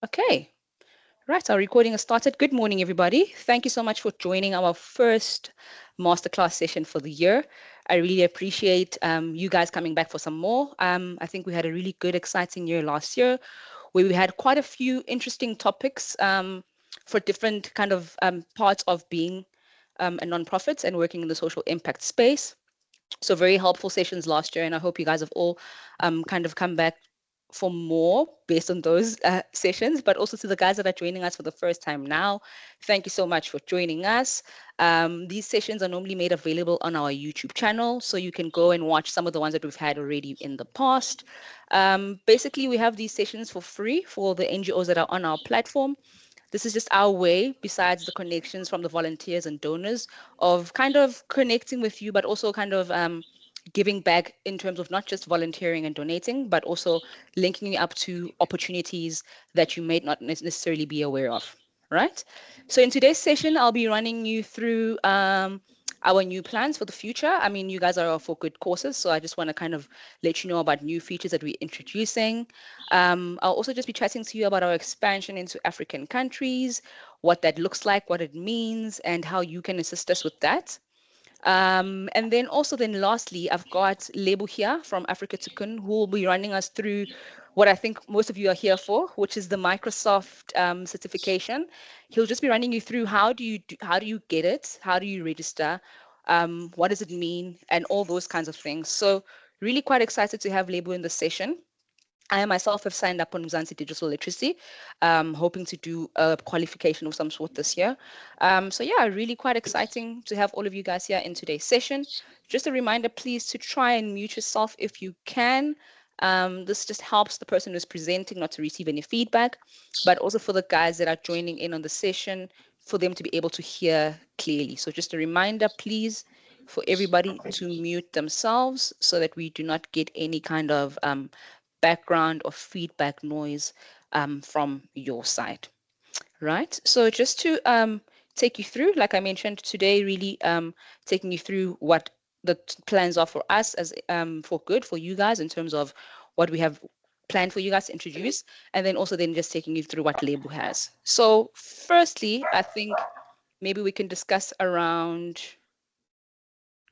Okay, right, our recording has started. Good morning, everybody. Thank you so much for joining our first masterclass session for the year. I really appreciate you guys coming back for some more. I think we had a really good, exciting year last year where we had quite a few interesting topics for different kind of parts of being a nonprofit and working in the social impact space. So very helpful sessions last year, and I hope you guys have all kind of come back for more based on those sessions, but also to the guys that are joining us for the first time now. Thank you so much for joining us. These sessions are normally made available on our YouTube channel, so you can go and watch some of the ones that we've had already in the past. Basically, we have these sessions for free for the NGOs that are on our platform. This is just our way, besides the connections from the volunteers and donors, of kind of connecting with you, but also kind of giving back in terms of not just volunteering and donating, but also linking you up to opportunities that you may not necessarily be aware of, right? So in today's session, I'll be running you through our new plans for the future. I mean, you guys are our for good courses, so I just want to kind of let you know about new features that we're introducing. I'll also just be chatting to you about our expansion into African countries, what that looks like, what it means, and how you can assist us with that. And then also then lastly, I've got Lebu here from Afrikka Tukkun, who will be running us through what I think most of you are here for, which is the Microsoft certification. He'll just be running you through how do you get it, how do you register, what does it mean, and all those kinds of things. So really quite excited to have Lebu in the session. I myself have signed up on Mzansi Digital Literacy, hoping to do a qualification of some sort this year. So yeah, really quite exciting to have all of you guys here in today's session. Just a reminder, please, to try and mute yourself if you can. This just helps the person who's presenting not to receive any feedback, but also for the guys that are joining in on the session, for them to be able to hear clearly. So just a reminder, please, for everybody to mute themselves so that we do not get any kind of background or feedback noise from your side, right? So just to take you through, like I mentioned today, really taking you through what the plans are for us as for good for you guys in terms of what we have planned for you guys to introduce, and then also then just taking you through what Label has. So firstly, I think maybe we can discuss around.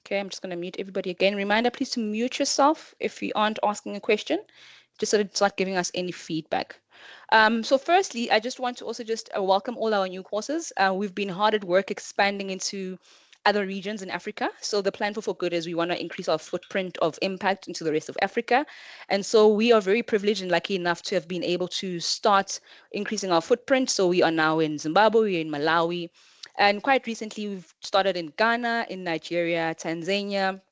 Okay, I'm just going to mute everybody again. Reminder, please to mute yourself if you aren't asking a question, just so that it's not giving us any feedback. So firstly, I just want to also just welcome all our new courses. We've been hard at work expanding into other regions in Africa. So the plan for Good is we want to increase our footprint of impact into the rest of Africa. And so we are very privileged and lucky enough to have been able to start increasing our footprint. So we are now in Zimbabwe, we're in Malawi, and quite recently, we've started in Ghana, in Nigeria, Tanzania,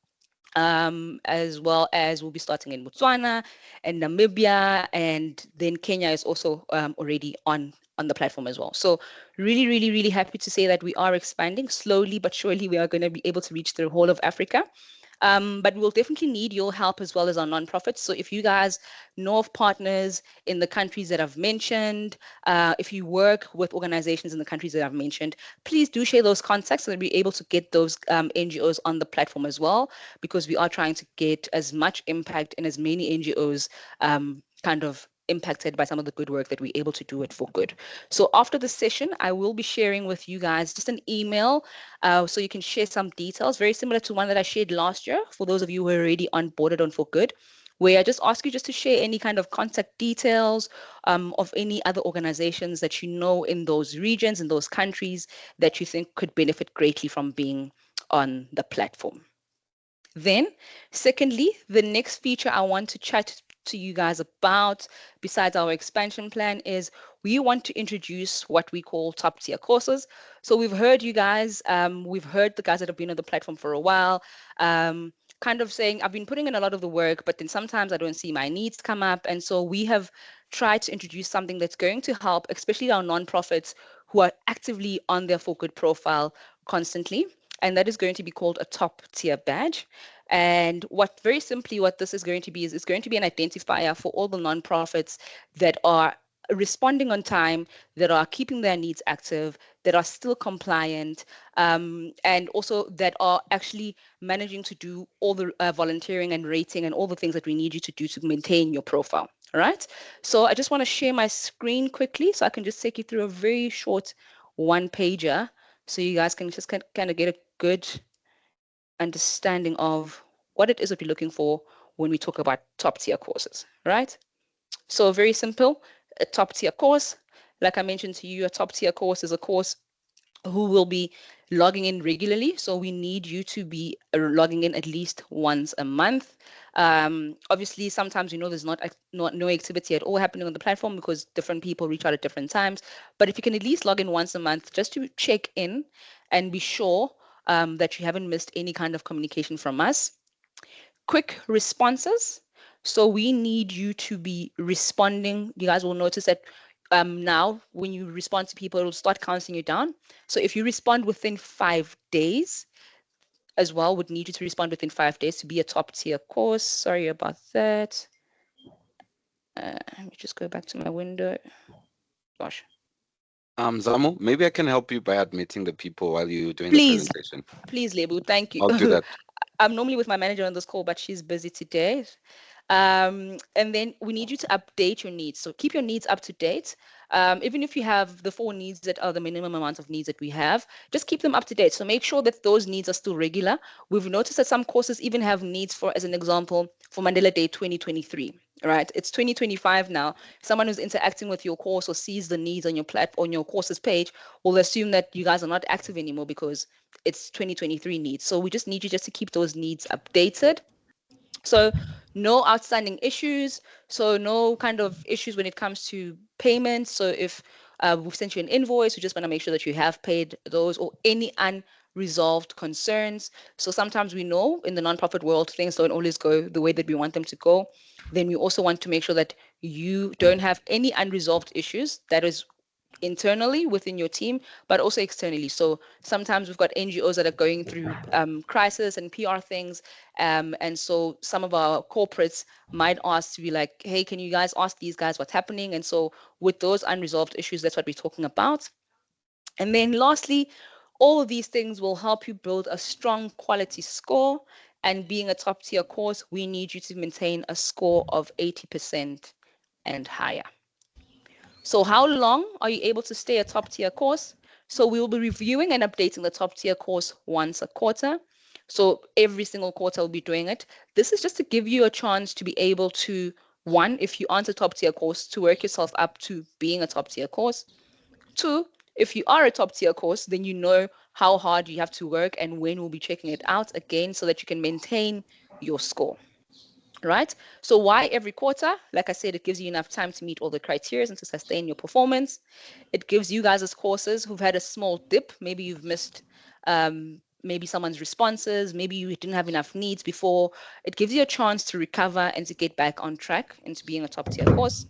as well as we'll be starting in Botswana and Namibia, and then Kenya is also already on the platform as well. So really, really, really happy to say that we are expanding slowly but surely. We are going to be able to reach the whole of Africa. But we'll definitely need your help as well as our nonprofits. So if you guys know of partners in the countries that I've mentioned, if you work with organizations in the countries that I've mentioned, please do share those contacts so that we're able to get those NGOs on the platform as well, because we are trying to get as much impact in as many NGOs kind of impacted by some of the good work that we're able to do it for good. So after the session, I will be sharing with you guys just an email so you can share some details, very similar to one that I shared last year for those of you who are already onboarded on For Good, where I just ask you just to share any kind of contact details of any other organizations that you know in those regions, in those countries that you think could benefit greatly from being on the platform. Then, secondly, the next feature I want to chat to you guys about, besides our expansion plan, is we want to introduce what we call top tier courses. So we've heard you guys, we've heard the guys that have been on the platform for a while, kind of saying, I've been putting in a lot of the work, but then sometimes I don't see my needs come up. And so we have tried to introduce something that's going to help, especially our nonprofits who are actively on their For Good profile constantly. And that is going to be called a top tier badge. And what very simply what this is going to be is it's going to be an identifier for all the nonprofits that are responding on time, that are keeping their needs active, that are still compliant, and also that are actually managing to do all the volunteering and rating and all the things that we need you to do to maintain your profile, All right. So I just want to share my screen quickly so I can just take you through a very short one pager so you guys can just kind of get a good understanding of what it is that we're looking for when we talk about top tier courses, right? So very simple, a top tier course. Like I mentioned to you, a top tier course is a course who will be logging in regularly. So we need you to be logging in at least once a month. Obviously, sometimes there's not no activity at all happening on the platform because different people reach out at different times. But if you can at least log in once a month just to check in and be sure that you haven't missed any kind of communication from us. Quick responses. So we need you to be responding. You guys will notice that now when you respond to people, it'll start counting you down. So if you respond within 5 days, as well, would need you to respond within 5 days to be a top tier course. Sorry about that. Let me just go back to my window. Gosh. Zamo, maybe I can help you by admitting the people while you're doing the Please, presentation. please, Lebu, thank you. I'll do that. I'm normally with my manager on this call, but she's busy today. And then we need you to update your needs. So keep your needs up to date. Even if you have the 4 needs that are the minimum amount of needs that we have, just keep them up to date. So make sure that those needs are still regular. We've noticed that some courses even have needs for, as an example, for Mandela Day 2023. Right, it's 2025 now. Someone who's interacting with your course or sees the needs on your platform, on your courses page, will assume that you guys are not active anymore because it's 2023 needs. So we just need you just to keep those needs updated. So no outstanding issues. So no kind of issues when it comes to payments. So if we've sent you an invoice, we just want to make sure that you have paid those or any unresolved concerns. So sometimes we know in the nonprofit world, things don't always go the way that we want them to go. Then we also want to make sure that you don't have any unresolved issues. That is internally within your team, but also externally. So sometimes we've got NGOs that are going through crisis and PR things. And so some of our corporates might ask to be like, hey, can you guys ask these guys what's happening? And so with those unresolved issues, that's what we're talking about. And then lastly, all of these things will help you build a strong quality score. And being a top tier course, we need you to maintain a score of 80% and higher. So how long are you able to stay a top tier course? So we will be reviewing and updating the top tier course once a quarter. So every single quarter we'll be doing it. This is just to give you a chance to be able to, one, if you aren't a top tier course, to work yourself up to being a top tier course. Two, if you are a top tier course, then you know how hard you have to work and when we'll be checking it out again so that you can maintain your score. Right? So why every quarter? Like I said, it gives you enough time to meet all the criteria and to sustain your performance. It gives you guys as courses who've had a small dip. Maybe you've missed maybe someone's responses. Maybe you didn't have enough needs before. It gives you a chance to recover and to get back on track into being a top tier course.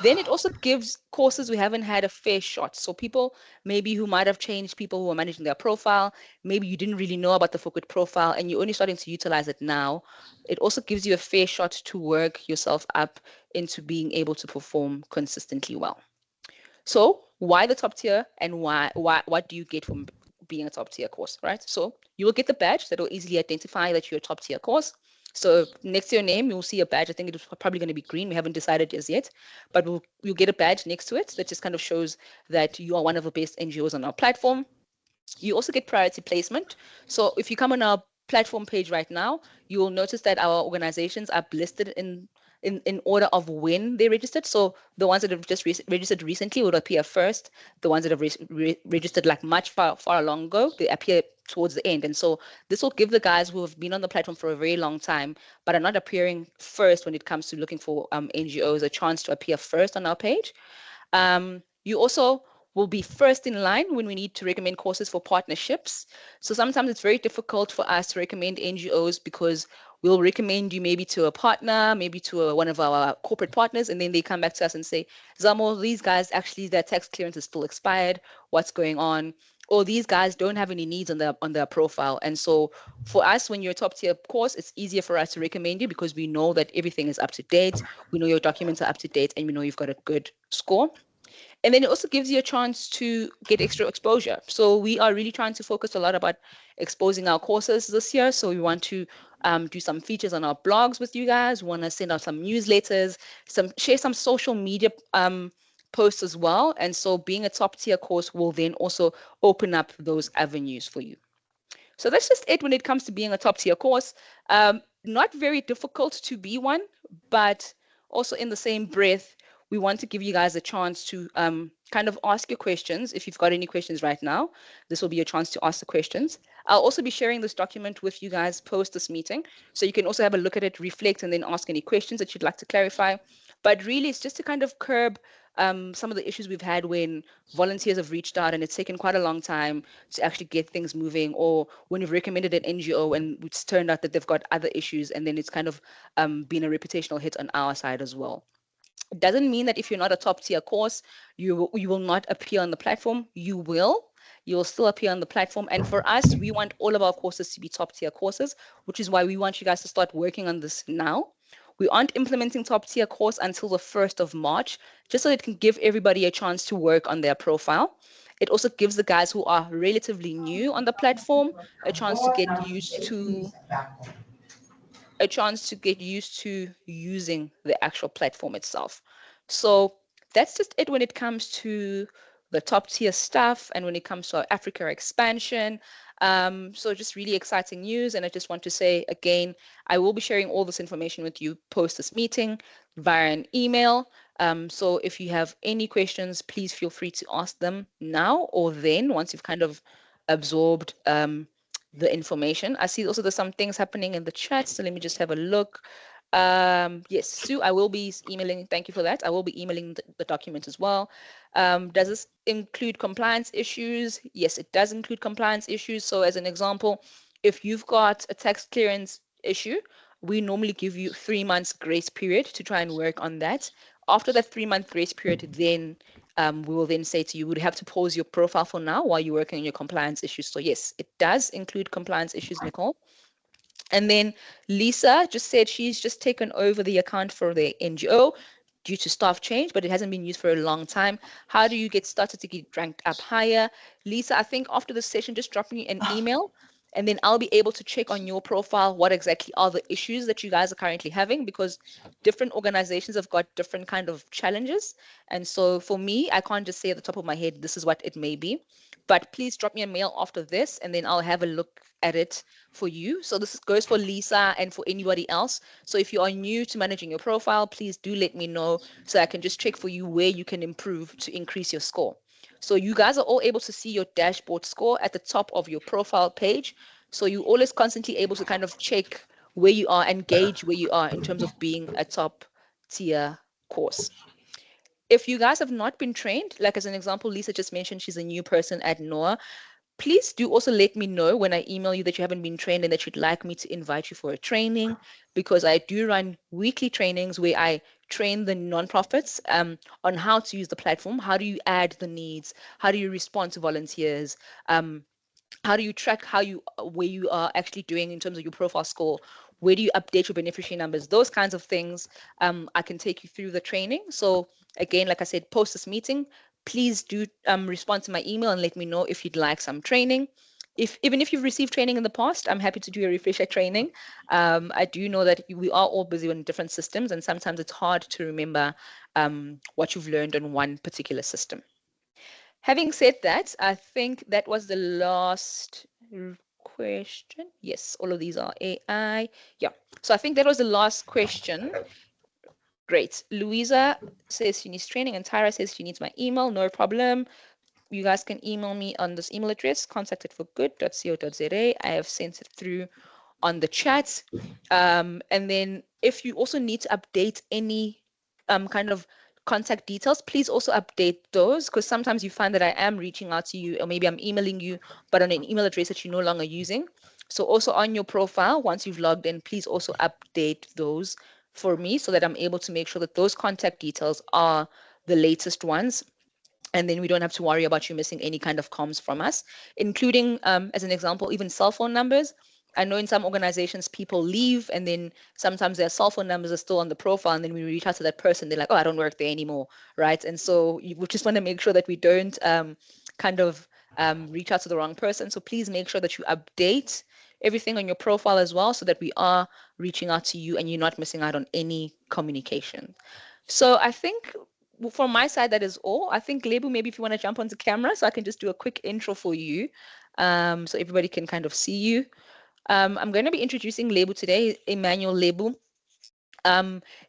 Then it also gives courses we haven't had a fair shot. So people maybe who might have changed, people who are managing their profile, maybe you didn't really know about the forgood profile and you're only starting to utilize it now. It also gives you a fair shot to work yourself up into being able to perform consistently well. So why the top tier and why what do you get from being a top tier course, right? So you will get the badge that will easily identify that you're a top tier course. So next to your name, you'll see a badge. I think it's probably going to be green. We haven't decided as yet, but you'll get a badge next to it that just kind of shows that you are one of the best NGOs on our platform. You also get priority placement. So if you come on our platform page right now, you will notice that our organizations are listed in order of when they registered. So the ones that have just registered recently would appear first. The ones that have registered like much far long ago, they appear towards the end. And so this will give the guys who have been on the platform for a very long time, but are not appearing first when it comes to looking for NGOs, a chance to appear first on our page. You also will be first in line when we need to recommend courses for partnerships. So sometimes it's very difficult for us to recommend NGOs because we'll recommend you maybe to a partner, maybe to one of our corporate partners, and then they come back to us and say, Zamo, these guys actually their tax clearance is still expired. What's going on? Or these guys don't have any needs on their profile. And so for us, when you're a top tier course, it's easier for us to recommend you because we know that everything is up to date. We know your documents are up to date, and we know you've got a good score. And then it also gives you a chance to get extra exposure. So we are really trying to focus a lot about exposing our courses this year. So we want to do some features on our blogs with you guys, want to send out some newsletters, share some social media posts as well. And so being a top tier course will then also open up those avenues for you. So that's just it when it comes to being a top tier course. Not very difficult to be one, but also in the same breath, we want to give you guys a chance to kind of ask your questions. If you've got any questions right now, this will be a chance to ask the questions. I'll also be sharing this document with you guys post this meeting. So you can also have a look at it, reflect, and then ask any questions that you'd like to clarify. But really, it's just to kind of curb some of the issues we've had when volunteers have reached out and it's taken quite a long time to actually get things moving, or when you've recommended an NGO and it's turned out that they've got other issues, and then it's kind of been a reputational hit on our side as well. It doesn't mean that if you're not a top tier course, you will not appear on the platform. You will. You will still appear on the platform. And for us, we want all of our courses to be top tier courses, which is why we want you guys to start working on this now. We aren't implementing top tier course until the 1st of March, just so it can give everybody a chance to work on their profile. It also gives the guys who are relatively new on the platform a chance to get used to using the actual platform itself. So that's just it when it comes to the top tier stuff and when it comes to our Africa expansion. So just really exciting news. And I just want to say again, I will be sharing all this information with you post this meeting via an email. So if you have any questions, please feel free to ask them now or then once you've kind of absorbed the information. I see also there's some things happening in the chat, so let me just have a look. Yes, Sue, I will be emailing. Thank you for that. I will be emailing the document as well. Does this include compliance issues? Yes, it does include compliance issues. So as an example, if you've got a tax clearance issue, we normally give you 3 months grace period to try and work on that. After that 3 month grace period, then we will then say to you, would have to pause your profile for now while you're working on your compliance issues. So yes, it does include compliance issues, Nicole. And then Lisa just said she's just taken over the account for the NGO due to staff change, but it hasn't been used for a long time. How do you get started to get ranked up higher? Lisa, I think after the session, just drop me an email and then I'll be able to check on your profile what exactly are the issues that you guys are currently having, because different organizations have got different kind of challenges. And so for me, I can't just say at the top of my head, this is what it may be. But please drop me a mail after this and then I'll have a look at it for you. So this goes for Lisa and for anybody else. So if you are new to managing your profile, please do let me know so I can just check for you where you can improve to increase your score. So you guys are all able to see your dashboard score at the top of your profile page. So you're always constantly able to kind of check where you are and gauge where you are in terms of being a top tier course. If you guys have not been trained, like as an example, Lisa just mentioned she's a new person at NOAA, please do also let me know when I email you that you haven't been trained and that you'd like me to invite you for a training, because I do run weekly trainings where I train the nonprofits on how to use the platform. How do you add the needs? How do you respond to volunteers? How do you track where you are actually doing in terms of your profile score? Where do you update your beneficiary numbers? Those kinds of things. I can take you through the training. So again, like I said, post this meeting, please do respond to my email and let me know if you'd like some training. Even if you've received training in the past, I'm happy to do a refresher training. I do know that we are all busy on different systems, and sometimes it's hard to remember what you've learned on one particular system. Having said that, I think that was the last question. Yes, all of these are AI. Yeah. So I think that was the last question. Great. Louisa says she needs training, and Tyra says she needs my email. No problem. You guys can email me on this email address, contact@forgood.co.za. I have sent it through on the chat. And then if you also need to update any kind of contact details, please also update those, because sometimes you find that I am reaching out to you or maybe I'm emailing you, but on an email address that you're no longer using. So also on your profile, once you've logged in, please also update those for me so that I'm able to make sure that those contact details are the latest ones, and then we don't have to worry about you missing any kind of comms from us, including, as an example, even cell phone numbers. I know in some organizations people leave and then sometimes their cell phone numbers are still on the profile, and then we reach out to that person, they're like, oh, I don't work there anymore, right? And so we just want to make sure that we don't kind of reach out to the wrong person. So please make sure that you update everything on your profile as well, so that we are reaching out to you and you're not missing out on any communication. So I think from my side, that is all. I think Lebu, maybe if you want to jump onto camera, so I can just do a quick intro for you, so everybody can kind of see you. I'm going to be introducing Lebu today, Emmanuel Lebu.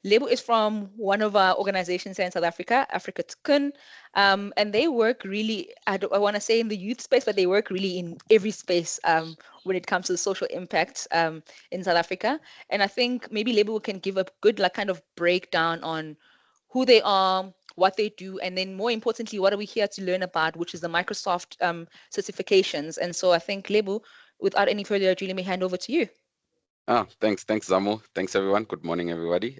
Lebo is from one of our organizations here in South Africa, Afrikka Tukkun, and they work really, I want to say in the youth space, but they work really in every space when it comes to the social impact in South Africa. And I think maybe Lebo can give a good like kind of breakdown on who they are, what they do, and then more importantly, what are we here to learn about, which is the Microsoft certifications. And so I think Lebo, without any further ado, let me hand over to you. Thanks, Zamo. Thanks, everyone. Good morning, everybody.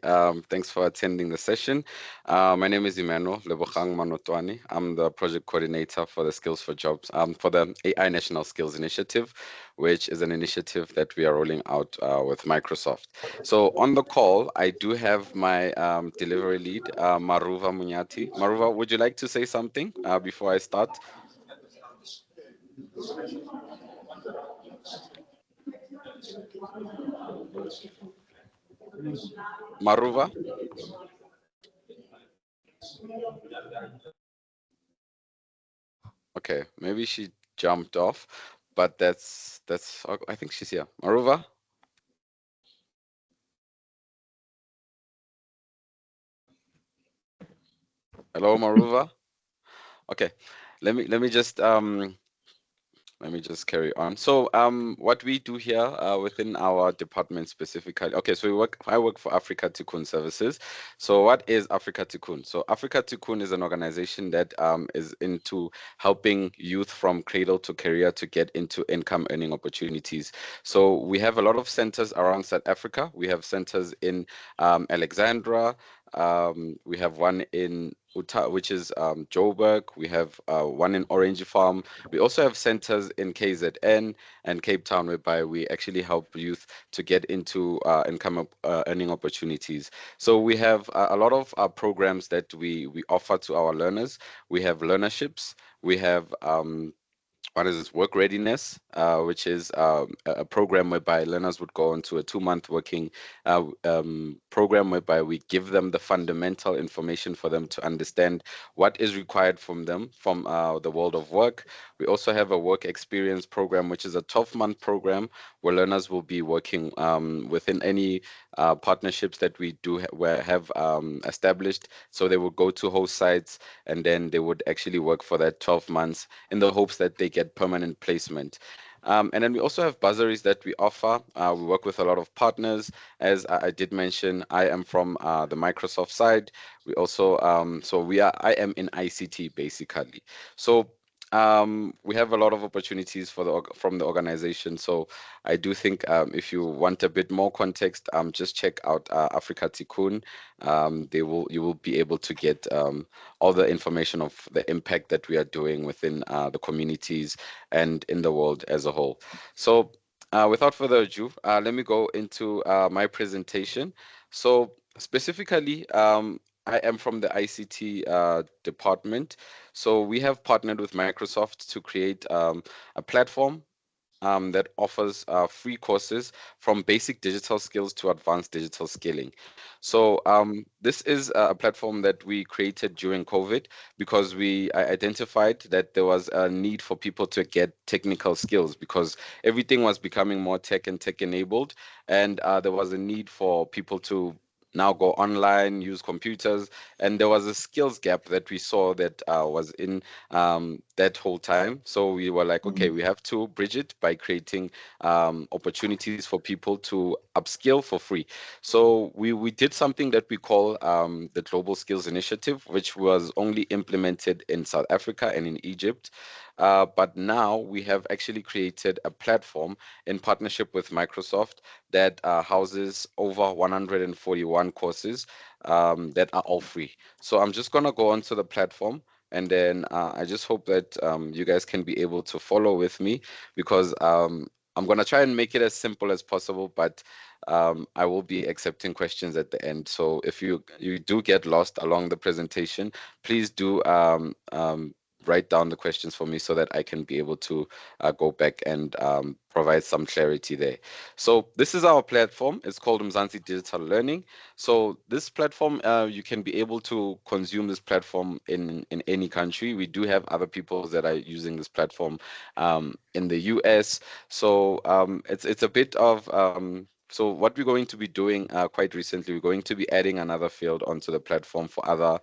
Thanks for attending the session. My name is Emmanuel Lebogang Manotwani. I'm the project coordinator for the Skills for Jobs, for the AI National Skills Initiative, which is an initiative that we are rolling out with Microsoft. So on the call, I do have my delivery lead, Maruva Munyati. Maruva, would you like to say something before I start? Maruva? Okay, maybe she jumped off, but I think she's here. Maruva? Hello, Maruva. Okay, let me just carry on. So, what we do here within our department specifically, okay, so I work for Afrikka Tukkun Services. So, what is Afrikka Tukkun? So, Afrikka Tukkun is an organization that is into helping youth from cradle to career to get into income earning opportunities. So, we have a lot of centers around South Africa. We have centers in Alexandra. We have one in Utah, which is Joburg. We have one in Orange Farm. We also have centers in KZN and Cape Town, whereby we actually help youth to get into income earning opportunities. So we have a lot of programs that we offer to our learners. We have learnerships. We have what is this, work readiness, which is a program whereby learners would go into a 2-month working program whereby we give them the fundamental information for them to understand what is required from them from the world of work. We also have a work experience program, which is a 12-month program where learners will be working within any partnerships that we do have established. So they will go to host sites and then they would actually work for that 12 months in the hopes that they get permanent placement. And then we also have bursaries that we offer. We work with a lot of partners. As I did mention, I am from the Microsoft side. We also, I am in ICT basically. So we have a lot of opportunities for from the organization. So I do think if you want a bit more context, just check out Afrikka Tukkun. You will be able to get all the information of the impact that we are doing within the communities and in the world as a whole. So, without further ado, let me go into my presentation. So, specifically, I am from the ICT department. So, we have partnered with Microsoft to create a platform that offers free courses from basic digital skills to advanced digital skilling. So this is a platform that we created during COVID because we identified that there was a need for people to get technical skills because everything was becoming more tech and tech enabled, and there was a need for people to now go online, use computers, and there was a skills gap that we saw that was in that whole time. So we were like, okay, we have to bridge it by creating opportunities for people to upskill for free. So we did something that we call the Global Skills Initiative, which was only implemented in South Africa and in Egypt. But now we have actually created a platform in partnership with Microsoft that houses over 141 courses that are all free. So I'm just going to go onto the platform. And then I just hope that you guys can be able to follow with me because I'm going to try and make it as simple as possible, but I will be accepting questions at the end. So if you do get lost along the presentation, please do write down the questions for me so that I can be able to go back and provide some clarity there. So this is our platform. It's called Mzansi Digital Learning. So this platform, you can be able to consume this platform in any country. We do have other people that are using this platform in the US. So it's a bit of so what we're going to be doing quite recently, we're going to be adding another field onto the platform for other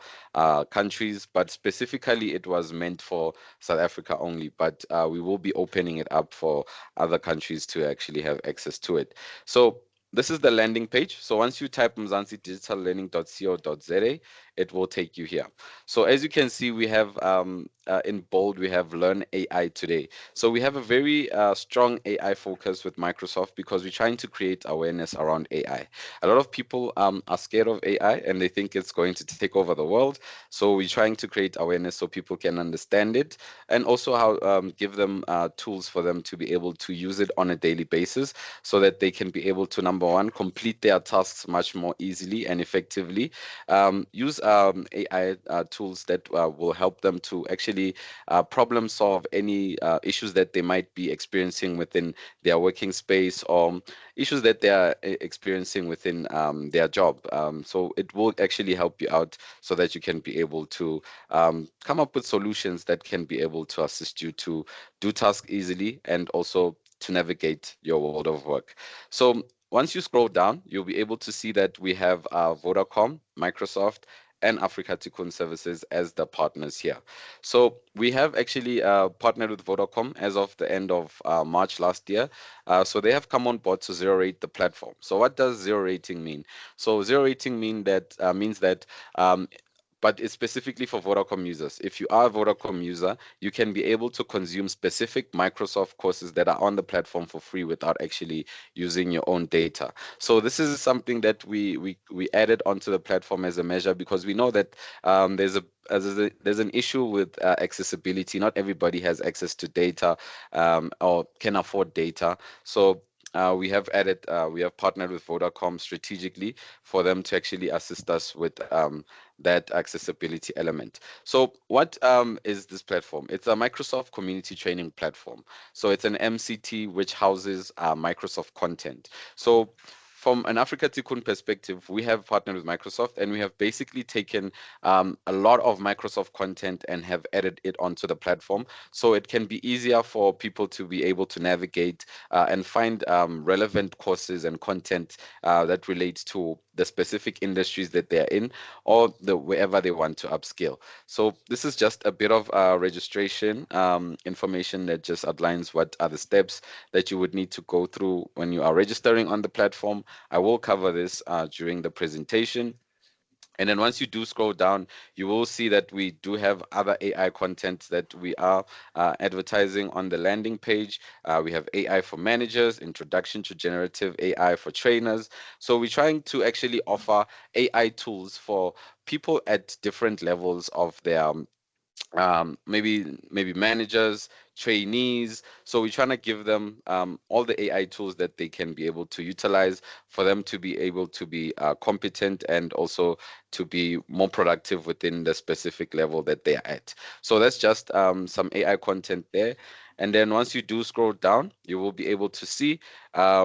countries, but specifically it was meant for South Africa only. But we will be opening it up for other countries to actually have access to it. So this is the landing page. So once you type mzansidigitallearning.co.za, it will take you here. So as you can see, we have in bold, we have Learn AI today. So we have a very strong AI focus with Microsoft because we're trying to create awareness around AI. A lot of people are scared of AI and they think it's going to take over the world. So we're trying to create awareness so people can understand it and also how give them tools for them to be able to use it on a daily basis so that they can be able to, number one, complete their tasks much more easily and effectively. Use AI tools that will help them to actually problem solve any issues that they might be experiencing within their working space or issues that they are experiencing within their job. So it will actually help you out so that you can be able to come up with solutions that can be able to assist you to do tasks easily and also to navigate your world of work. So once you scroll down, you'll be able to see that we have Vodacom, Microsoft, and Afrikka Tukkun Services as the partners here. So we have actually partnered with Vodacom as of the end of March last year. So they have come on board to zero rate the platform. So what does zero rating mean? So zero rating means that but it's specifically for Vodacom users. If you are a Vodacom user, you can be able to consume specific Microsoft courses that are on the platform for free without actually using your own data. So this is something that we added onto the platform as a measure because we know that there's an issue with accessibility. Not everybody has access to data or can afford data. So we have partnered with Vodacom strategically for them to actually assist us with that accessibility element. So what is this platform? It's a Microsoft community training platform. So it's an MCT which houses Microsoft content. So from an Africa Tikkun perspective, we have partnered with Microsoft and we have basically taken a lot of Microsoft content and have added it onto the platform. So it can be easier for people to be able to navigate and find relevant courses and content that relates to the specific industries that they're in or wherever they want to upskill. So this is just a bit of registration information that just outlines what are the steps that you would need to go through when you are registering on the platform. I will cover this during the presentation. And then once you do scroll down, you will see that we do have other AI content that we are advertising on the landing page. We have AI for managers, introduction to generative AI for trainers. So we're trying to actually offer AI tools for people at different levels of their maybe managers, trainees. So we're trying to give them all the AI tools that they can be able to utilize for them to be able to be competent and also to be more productive within the specific level that they are at. So that's just some AI content there. And then once you do scroll down, you will be able to see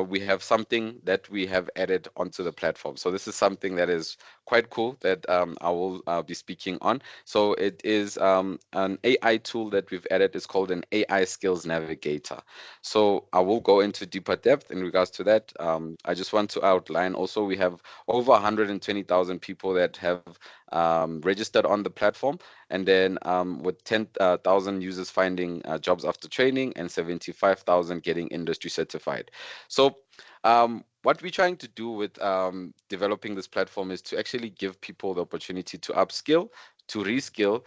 we have something that we have added onto the platform. So this is something that is quite cool that I will be speaking on. So it is an AI tool that we've added. It's called an AI Skills Navigator. So I will go into deeper depth in regards to that. I just want to outline also we have over 120,000 people that have registered on the platform, and then with 10,000 users finding jobs after training and 75,000 getting industry certified. So what we're trying to do with developing this platform is to actually give people the opportunity to upskill, to reskill,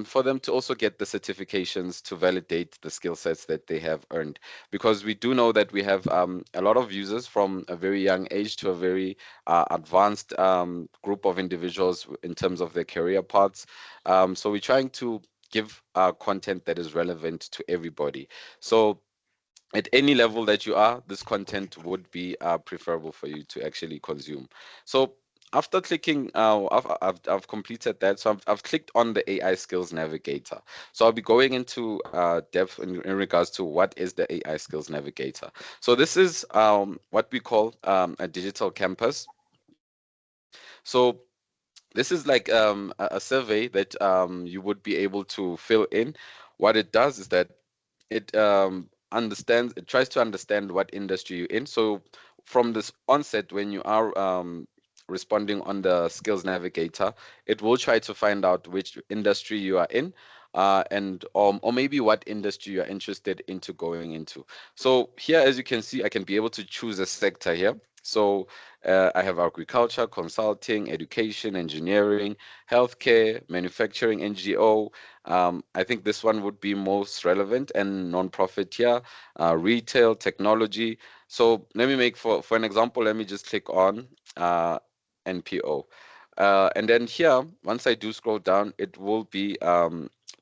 for them to also get the certifications to validate the skill sets that they have earned. Because we do know that we have a lot of users from a very young age to a very advanced group of individuals in terms of their career paths. So we're trying to give content that is relevant to everybody. So at any level that you are, this content would be preferable for you to actually consume. So after clicking, I've completed that. So I've clicked on the AI Skills Navigator. So I'll be going into depth in regards to what is the AI Skills Navigator. So this is what we call a digital campus. So this is like a survey that you would be able to fill in. What it does is that it tries to understand what industry you're in. So from this onset, when you are responding on the skills navigator, it will try to find out which industry you are in, and or maybe what industry you're interested into going into. So here, as you can see, I can be able to choose a sector here. So I have agriculture, consulting, education, engineering, healthcare, manufacturing, NGO. I think this one would be most relevant, and non-profit here, retail, technology. So let me make for an example, let me just click on NPO. And then here, once I do scroll down, it will be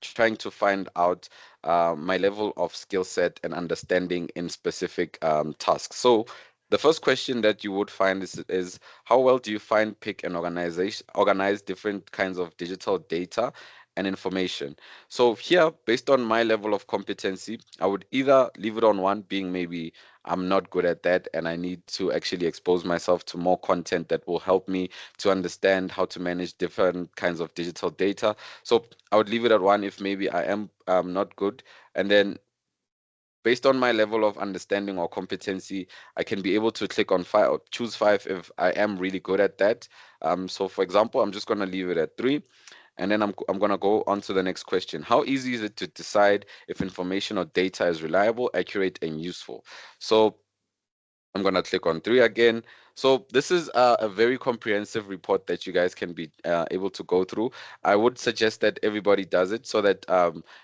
trying to find out my level of skill set and understanding in specific tasks. So the first question that you would find is how well do you find, pick, and organize different kinds of digital data and information? So here, based on my level of competency, I would either leave it on one, being maybe I'm not good at that and I need to actually expose myself to more content that will help me to understand how to manage different kinds of digital data. So I would leave it at one if maybe I am not good. And then based on my level of understanding or competency, I can be able to click on five or choose five if I am really good at that. So for example, I'm just going to leave it at three. And then I'm going to go on to the next question. How easy is it to decide if information or data is reliable, accurate, and useful? So I'm gonna click on three again. So this is a very comprehensive report that you guys can be able to go through. I would suggest that everybody does it so that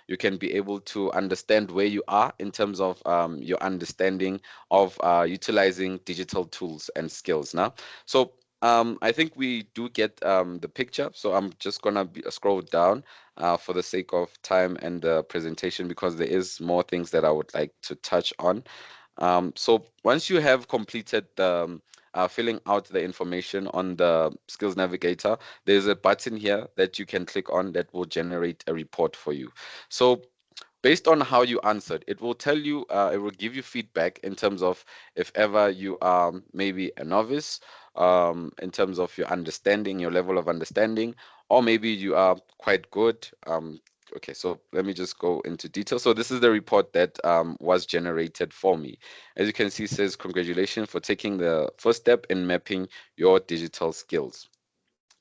you can be able to understand where you are in terms of your understanding of utilizing digital tools and skills now. So I think we do get the picture. So I'm just gonna scroll down for the sake of time and the presentation because there is more things that I would like to touch on. So once you have completed the filling out the information on the Skills Navigator, there's a button here that you can click on that will generate a report for you. So based on how you answered, it will tell you, it will give you feedback in terms of if ever you are maybe a novice, in terms of your understanding, your level of understanding, or maybe you are quite good. Okay, so let me just go into detail. So this is the report that was generated for me. As you can see, it says, congratulations for taking the first step in mapping your digital skills.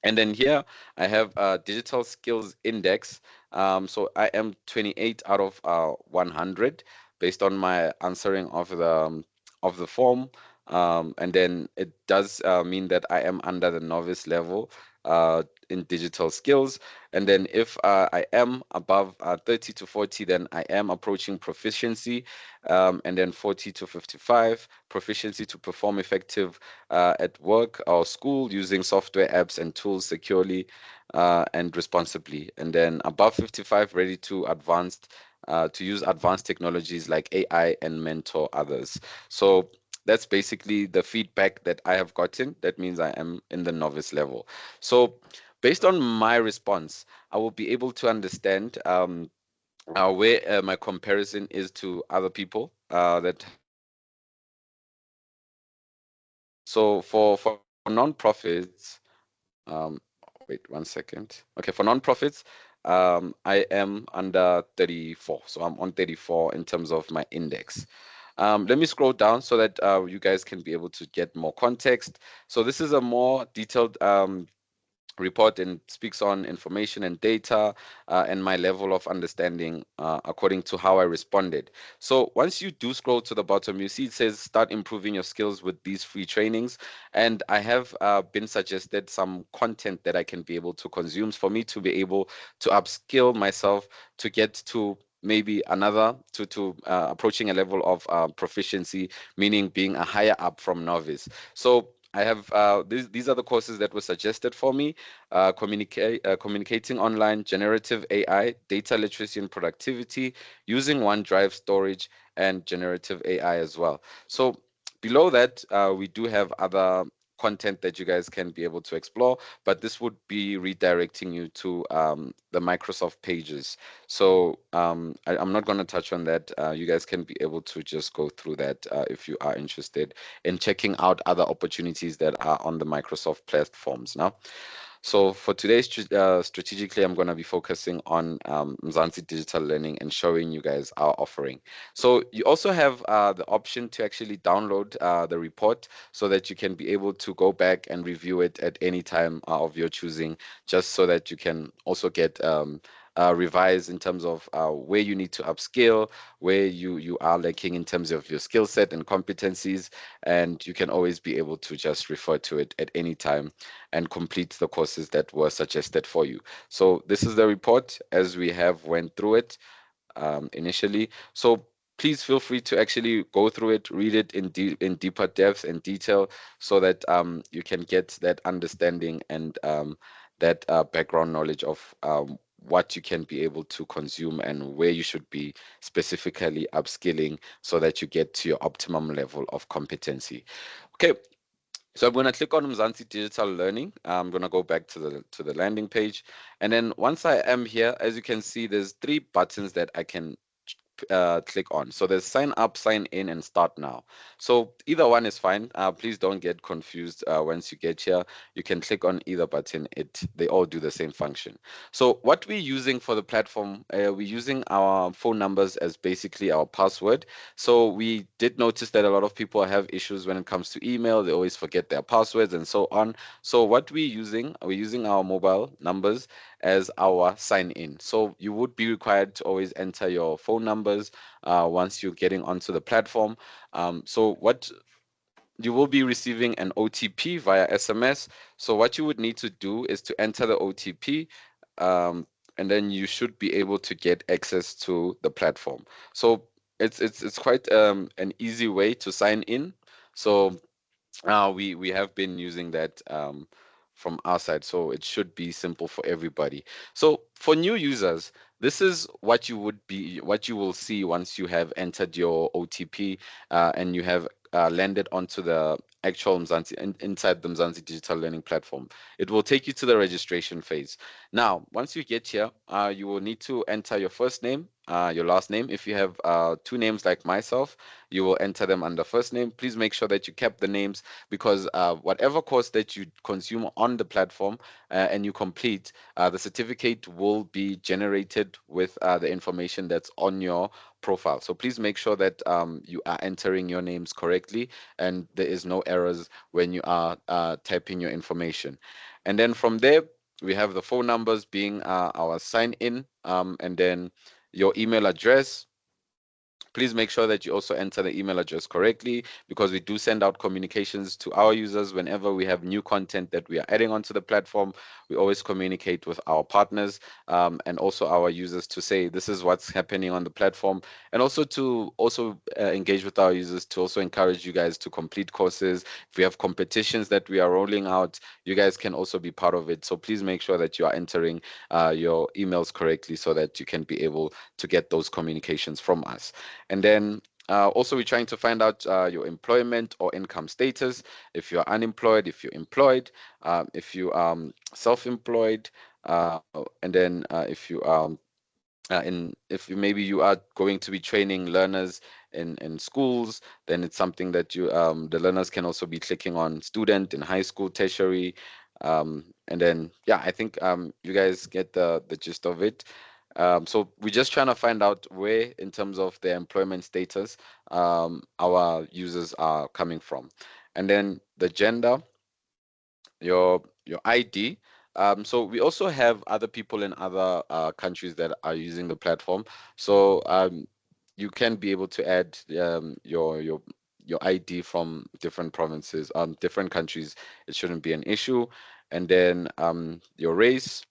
And then here I have a digital skills index. So I am 28 out of 100 based on my answering of the form. And then it does mean that I am under the novice level in digital skills. And then if I am above 30 to 40, then I am approaching proficiency. And then 40 to 55, proficiency to perform effective at work or school using software, apps, and tools securely and responsibly. And then above 55, ready to to use advanced technologies like AI and mentor others. So that's basically the feedback that I have gotten. That means I am in the novice level. So based on my response, I will be able to understand where my comparison is to other people that have so for nonprofits, wait 1 second. Okay, for nonprofits, I am under 34, so I'm on 34 in terms of my index. Let me scroll down so that you guys can be able to get more context. So this is a more detailed report and speaks on information and data and my level of understanding according to how I responded. So once you do scroll to the bottom, you see it says start improving your skills with these free trainings. And I have been suggested some content that I can be able to consume for me to be able to upskill myself to get to maybe another to approaching a level of proficiency, meaning being a higher up from novice. So I have these are the courses that were suggested for me: communicating online, generative AI, data literacy and productivity, using OneDrive storage, and generative AI as well. So below that, we do have other content that you guys can be able to explore, but this would be redirecting you to the Microsoft pages. So I'm not going to touch on that. You guys can be able to just go through that if you are interested in checking out other opportunities that are on the Microsoft platforms now. So for today's strategically, I'm going to be focusing on Mzansi Digital Learning and showing you guys our offering. So you also have the option to actually download the report so that you can be able to go back and review it at any time of your choosing, just so that you can also get revise in terms of where you need to upskill, where you are lacking in terms of your skill set and competencies, and you can always be able to just refer to it at any time and complete the courses that were suggested for you. So this is the report as we have went through it initially. So please feel free to actually go through it, read it in deeper depth and detail, so that you can get that understanding and that background knowledge of what you can be able to consume and where you should be specifically upskilling so that you get to your optimum level of competency. Okay, so I'm going to click on Mzansi Digital Learning. I'm going to go back to the landing page. And then once I am here, as you can see, there's three buttons that I can click on. So there's sign up, sign in, and start now. So either one is fine. Please don't get confused once you get here. You can click on either button. They all do the same function. So what we're using for the platform, we're using our phone numbers as basically our password. So we did notice that a lot of people have issues when it comes to email. They always forget their passwords and so on. So what we're using our mobile numbers as our sign in. So you would be required to always enter your phone numbers once you're getting onto the platform. So what you will be receiving an OTP via SMS. So what you would need to do is to enter the OTP, um, and then you should be able to get access to the platform. So it's quite an easy way to sign in. So we have been using that from our side, so it should be simple for everybody. So for new users, this is what you will see once you have entered your OTP and you have landed onto the actual inside the Mzansi Digital Learning platform. It will take you to the registration phase. Now, once you get here, you will need to enter your first name, your last name. If you have two names like myself, you will enter them under first name. Please make sure that you kept the names, because whatever course that you consume on the platform and you complete, the certificate will be generated with the information that's on your profile. So please make sure that you are entering your names correctly and there is no errors when you are typing your information. And then from there, we have the phone numbers being our sign in, and then your email address. Please make sure that you also enter the email address correctly, because we do send out communications to our users whenever we have new content that we are adding onto the platform. We always communicate with our partners and also our users to say this is what's happening on the platform, and also to engage with our users to also encourage you guys to complete courses. If we have competitions that we are rolling out, you guys can also be part of it. So please make sure that you are entering your emails correctly so that you can be able to get those communications from us. And then also, we're trying to find out your employment or income status. If you're unemployed, if you're employed, if you self-employed, and then if you if maybe you are going to be training learners in schools, then it's something that the learners can also be clicking on student in high school, tertiary, and then yeah, I think you guys get the gist of it. So we're just trying to find out where, in terms of their employment status, our users are coming from, and then the gender, your ID. So we also have other people in other countries that are using the platform. So you can be able to add your ID from different provinces, different countries. It shouldn't be an issue. And then your race,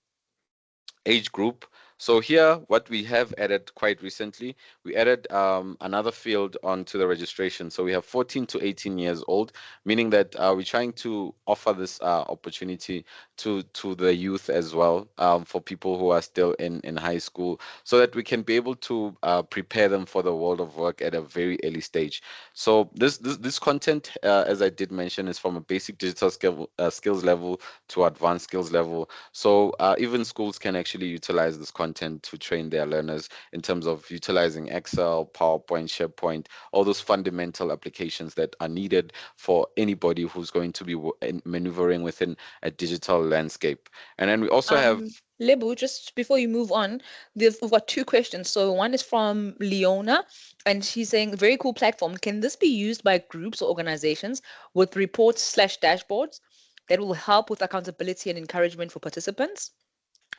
age group. So here, what we have added quite recently, we added another field onto the registration. So we have 14 to 18 years old, meaning that we're trying to offer this opportunity to the youth as well, for people who are still in high school, so that we can be able to prepare them for the world of work at a very early stage. So this content, as I did mention, is from a basic digital skills level to advanced skills level. So even schools can actually utilize this content to train their learners in terms of utilizing Excel, PowerPoint, SharePoint, all those fundamental applications that are needed for anybody who's going to be maneuvering within a digital landscape. And then we also have. Lebu, just before you move on, we've got two questions. So one is from Leona, and she's saying, very cool platform. Can this be used by groups or organizations with reports slash dashboards that will help with accountability and encouragement for participants?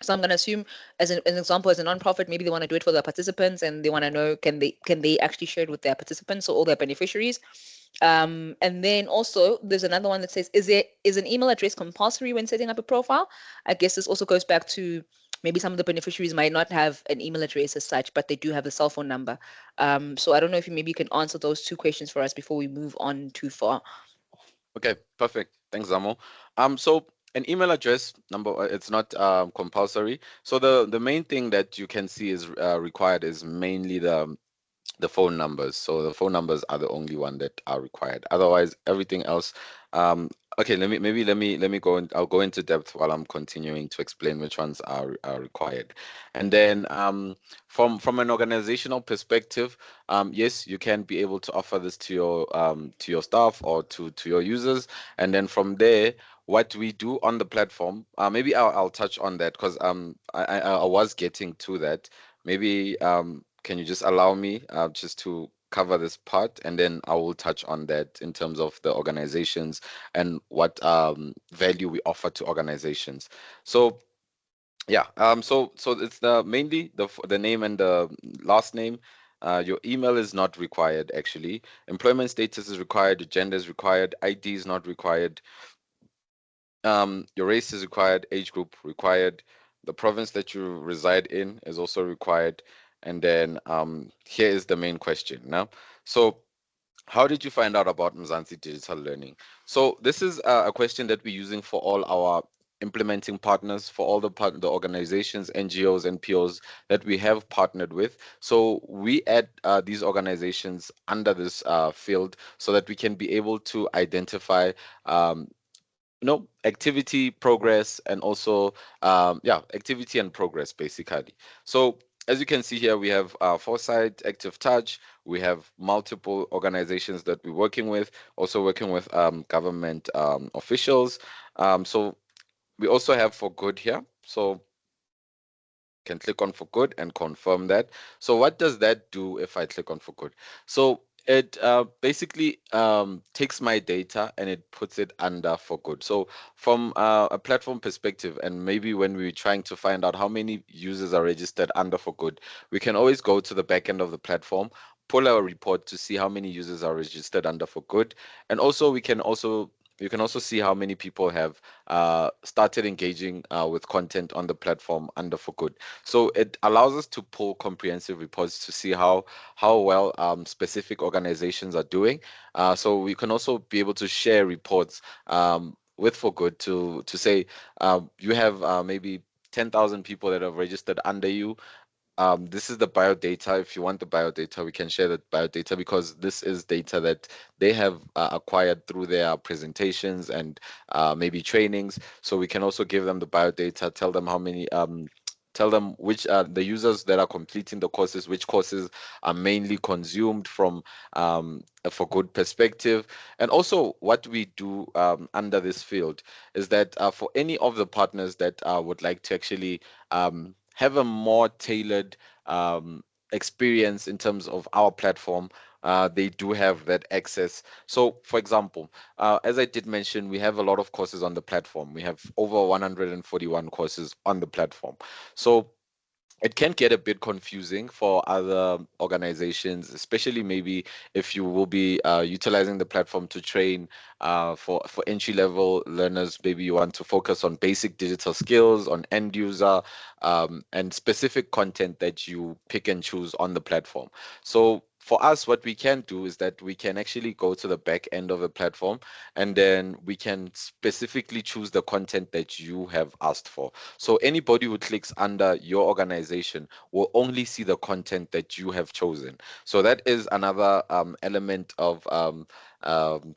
So I'm going to assume, as an example, as a nonprofit, maybe they want to do it for their participants, and they want to know, can they actually share it with their participants, so all their beneficiaries. And then also there's another one that says, is an email address compulsory when setting up a profile? I guess this also goes back to maybe some of the beneficiaries might not have an email address as such, but they do have a cell phone number. So I don't know if you maybe can answer those two questions for us before we move on too far. Okay, perfect. Thanks, Zamo. So an email address number, it's not compulsory. So the main thing that you can see is required is mainly the phone numbers. So the phone numbers are the only one that are required. Otherwise, everything else. Um, okay, let me go and I'll go into depth while I'm continuing to explain which ones are required. And then from an organizational perspective, yes, you can be able to offer this to your staff or to your users. And then from there, what we do on the platform, maybe I'll touch on that because I was getting to that. Maybe can you just allow me just to cover this part, and then I will touch on that in terms of the organizations and what value we offer to organizations. So yeah, so it's the mainly the name and the last name. Your email is not required actually. Employment status is required. Your gender is required. ID is not required. Your race is required, age group required, the province that you reside in is also required, and then here is the main question now. So, how did you find out about Mzansi Digital Learning? So, this is a question that we're using for all our implementing partners, for all the organizations, NGOs, and POs that we have partnered with. So, we add these organizations under this field so that we can be able to identify. Activity progress and also activity and progress basically. So as you can see here, we have Foresight, Active Touch. We have multiple organizations that we're working with, also working with government officials. So we also have For Good here. So can click on for good and confirm that. So what does that do if I click on for good? So it basically takes my data and it puts it under for good. So from a platform perspective, and maybe when we're trying to find out how many users are registered under for good, we can always go to the back end of the platform, pull our report to see how many users are registered under for good, and also you can also see how many people have started engaging with content on the platform under for good. So it allows us to pull comprehensive reports to see how well specific organizations are doing. So we can also be able to share reports with For Good to say you have maybe 10,000 people that have registered under you. This is the biodata. If you want the biodata, we can share the biodata because this is data that they have acquired through their presentations and maybe trainings. So we can also give them the biodata, tell them how many, tell them which the users that are completing the courses, which courses are mainly consumed from a For Good perspective. And also what we do under this field is that for any of the partners that would like to actually have a more tailored experience in terms of our platform. They do have that access. So, for example, as I did mention, we have a lot of courses on the platform. We have over 141 courses on the platform. So, it can get a bit confusing for other organizations, especially maybe if you will be utilizing the platform to train for entry level learners. Maybe you want to focus on basic digital skills, on end user, and specific content that you pick and choose on the platform. So for us, what we can do is that we can actually go to the back end of the platform, and then we can specifically choose the content that you have asked for. So anybody who clicks under your organization will only see the content that you have chosen. So that is another element of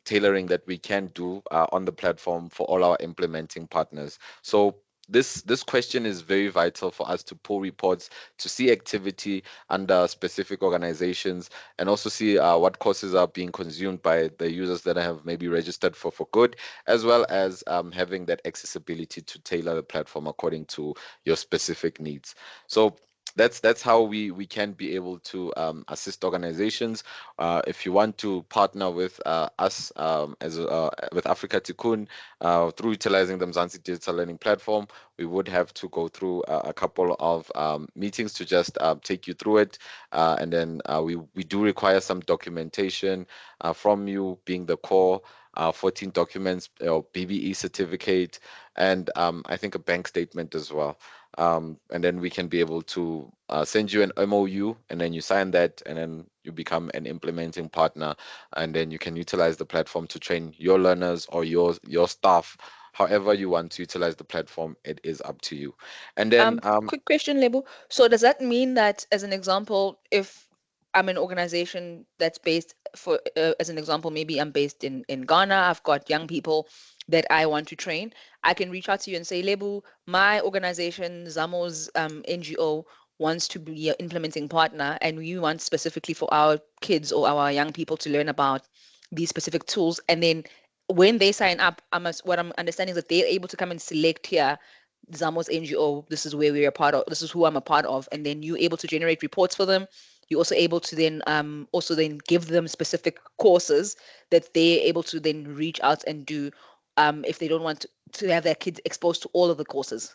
tailoring that we can do on the platform for all our implementing partners. So this question is very vital for us to pull reports, to see activity under specific organizations, and also see what courses are being consumed by the users that have maybe registered for good, as well as having that accessibility to tailor the platform according to your specific needs. So that's how we can be able to assist organizations. If you want to partner with us with Afrikka Tukkun through utilizing the Mzansi digital learning platform, we would have to go through a couple of meetings to just take you through it, and then we do require some documentation from you, being the core 14 documents, or BBE certificate, and I think a bank statement as well. And then we can be able to send you an MOU, and then you sign that, and then you become an implementing partner, and then you can utilize the platform to train your learners or your staff. However you want to utilize the platform, it is up to you. And then Quick question, Lebu. So does that mean that, as an example, if I'm an organization that's based as an example, maybe I'm based in Ghana, I've got young people that I want to train, I can reach out to you and say, Lebu, my organization, Zamo's NGO, wants to be an implementing partner, and we want specifically for our kids or our young people to learn about these specific tools. And then when they sign up, what I'm understanding is that they're able to come and select here Zamo's NGO, this is where we're a part of, this is who I'm a part of, and then you're able to generate reports for them. You're also able to then give them specific courses that they're able to then reach out and do if they don't want to have their kids exposed to all of the courses.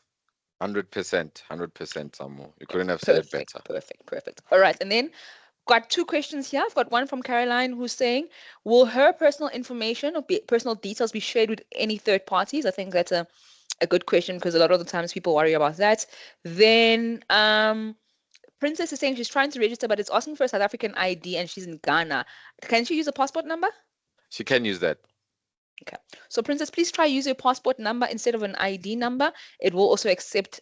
100%, 100%, Samu. You Okay, couldn't have said it perfect, better. perfect, perfect. All right, and then got two questions here. I've got one from Caroline who's saying, will her personal information or personal details be shared with any third parties? I think that's a good question because a lot of the times people worry about that. Then Princess is saying she's trying to register, but it's asking for a South African ID and she's in Ghana. Can she use a passport number? She can use that. Okay. So Princess, please try use your passport number instead of an ID number. It will also accept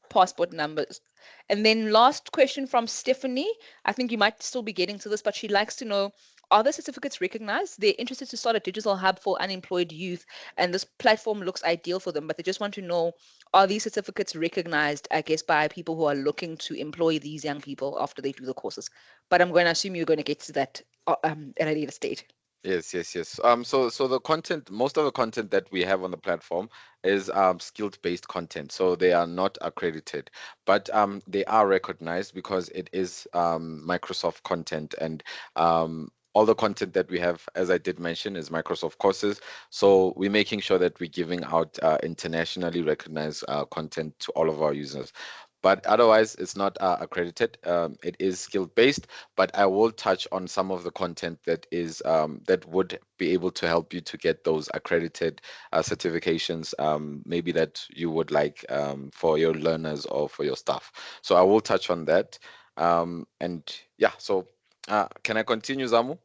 passport numbers. And then last question from Stephanie. I think you might still be getting to this, but she likes to know, are the certificates recognized? They're interested to start a digital hub for unemployed youth, and this platform looks ideal for them, but they just want to know, are these certificates recognized, I guess, by people who are looking to employ these young people after they do the courses? But I'm going to assume you're going to get to that at a later stage. Yes, yes, yes. So the content, most of the content that we have on the platform is skilled-based content. So they are not accredited, but they are recognized because it is Microsoft content, and all the content that we have, as I did mention, is Microsoft courses. So we're making sure that we're giving out internationally recognized content to all of our users. But otherwise, it's not accredited. It is skill-based, but I will touch on some of the content that is that would be able to help you to get those accredited certifications, maybe that you would like for your learners or for your staff. So I will touch on that. And yeah, so can I continue, Zamu?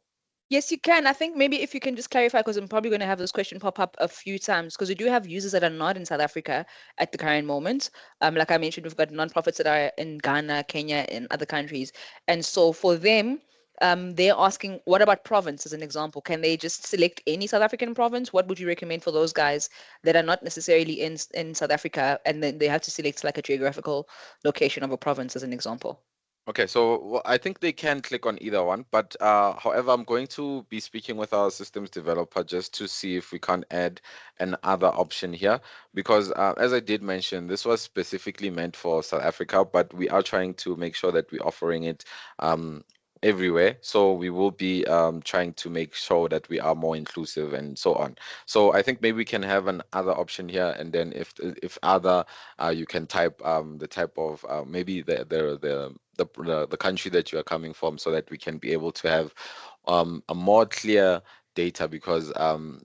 Yes, you can. I think maybe if you can just clarify, because I'm probably going to have this question pop up a few times, because we do have users that are not in South Africa at the current moment. Like I mentioned, we've got nonprofits that are in Ghana, Kenya, and other countries. And so for them, they're asking, what about province as an example? Can they just select any South African province? What would you recommend for those guys that are not necessarily in South Africa, and then they have to select like a geographical location of a province as an example? Okay, so I think they can click on either one, but however, I'm going to be speaking with our systems developer just to see if we can add another option here, because as I did mention, this was specifically meant for South Africa, but we are trying to make sure that we're offering it everywhere. So we will be trying to make sure that we are more inclusive and so on. So I think maybe we can have an other option here, and then if other you can type the type of maybe the country that you are coming from, so that we can be able to have a more clear data, because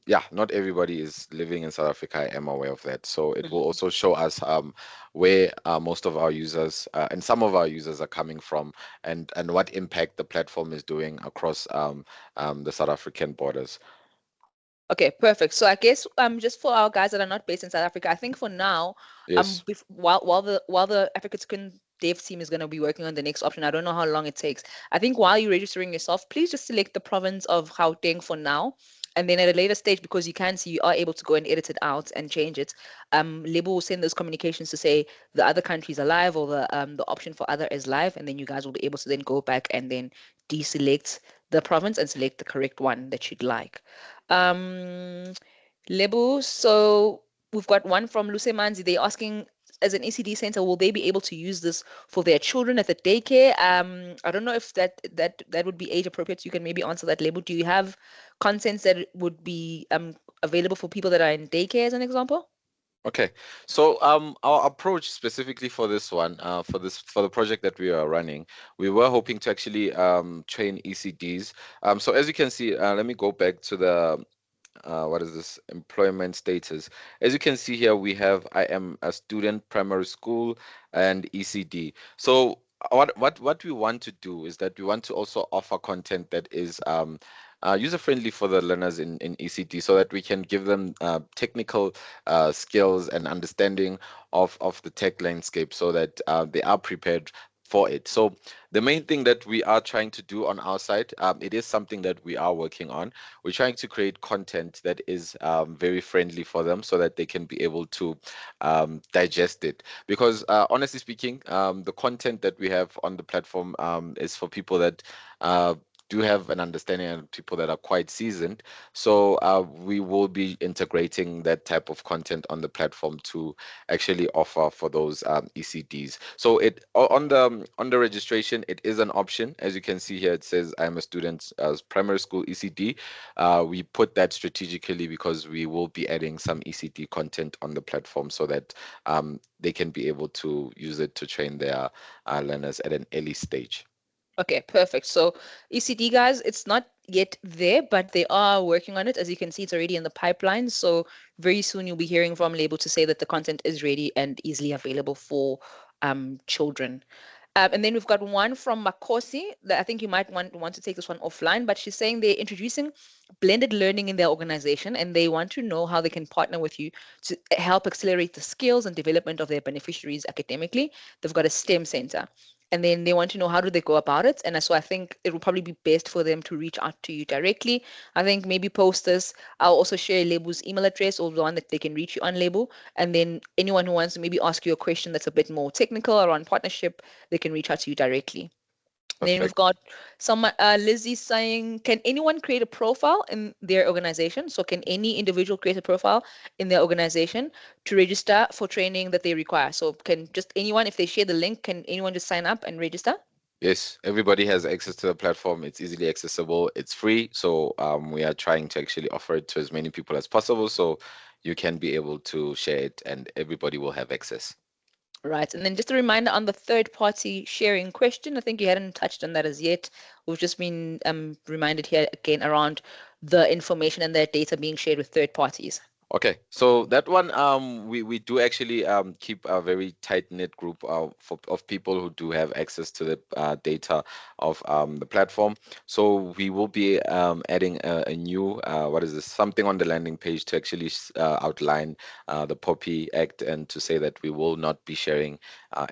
yeah, not everybody is living in South Africa. I am aware of that. So it will also show us where most of our users and some of our users are coming from, and what impact the platform is doing across the South African borders. Okay, perfect. So I guess just for our guys that are not based in South Africa, I think for now, Yes. while the Africa Tukkun dev team is going to be working on the next option, I don't know how long it takes. I think while you're registering yourself, please just select the province of Gauteng for now. And then at a later stage, because you can see you are able to go and edit it out and change it, Lebo will send those communications to say the other countries are live, or the option for other is live, and then you guys will be able to then go back and then deselect the province and select the correct one that you'd like. Um, Lebu, so we've got one from Lusemanzi. They're asking, as an ECD center, will they be able to use this for their children at the daycare? I don't know if that would be age appropriate. You can maybe answer that, Lebu. Do you have contents that would be available for people that are in daycare, as an example? Okay, so our approach specifically for this one, for the project that we are running, we were hoping to actually train ECDs. So as you can see, let me go back to the what is this employment status. As you can see here, we have I am a student, primary school, and ECD. So what we want to do is that we want to also offer content that is user friendly for the learners in ECD, so that we can give them technical skills and understanding of the tech landscape, so that they are prepared for it. So the main thing that we are trying to do on our side, it is something that we are working on. We're trying to create content that is very friendly for them, so that they can be able to digest it. Because honestly speaking, the content that we have on the platform is for people that do have an understanding, and people that are quite seasoned. So we will be integrating that type of content on the platform to actually offer for those ECDs. So on the registration, it is an option. As you can see here, it says I'm a student as primary school ECD. We put that strategically because we will be adding some ECD content on the platform, so that they can be able to use it to train their learners at an early stage. Okay, perfect. So ECD guys, it's not yet there, but they are working on it. As you can see, it's already in the pipeline. So very soon you'll be hearing from Label to say that the content is ready and easily available for children. And then we've got one from Makosi that I think you might want to take this one offline, but she's saying they're introducing blended learning in their organization, and they want to know how they can partner with you to help accelerate the skills and development of their beneficiaries academically. They've got a STEM center. And then they want to know how do they go about it. And so I think it will probably be best for them to reach out to you directly. I think maybe post this. I'll also share Label's email address, or the one that they can reach you on, Label. And then anyone who wants to maybe ask you a question that's a bit more technical or on partnership, they can reach out to you directly. Then we've Perfect. got someone, Lizzie saying, can anyone create a profile in their organization? So can any individual create a profile in their organization to register for training that they require? So can just anyone, if they share the link, can anyone just sign up and register? Yes, everybody has access to the platform. It's easily accessible. It's free. So we are trying to actually offer it to as many people as possible, so you can be able to share it and everybody will have access. Right. And then just a reminder on the third party sharing question. I think you hadn't touched on that as yet. We've just been reminded here again around the information and that data being shared with third parties. Okay, so that one, we do actually keep a very tight-knit group of people who do have access to the data of the platform. So we will be adding a new, what is this, something on the landing page to actually outline the POPI Act, and to say that we will not be sharing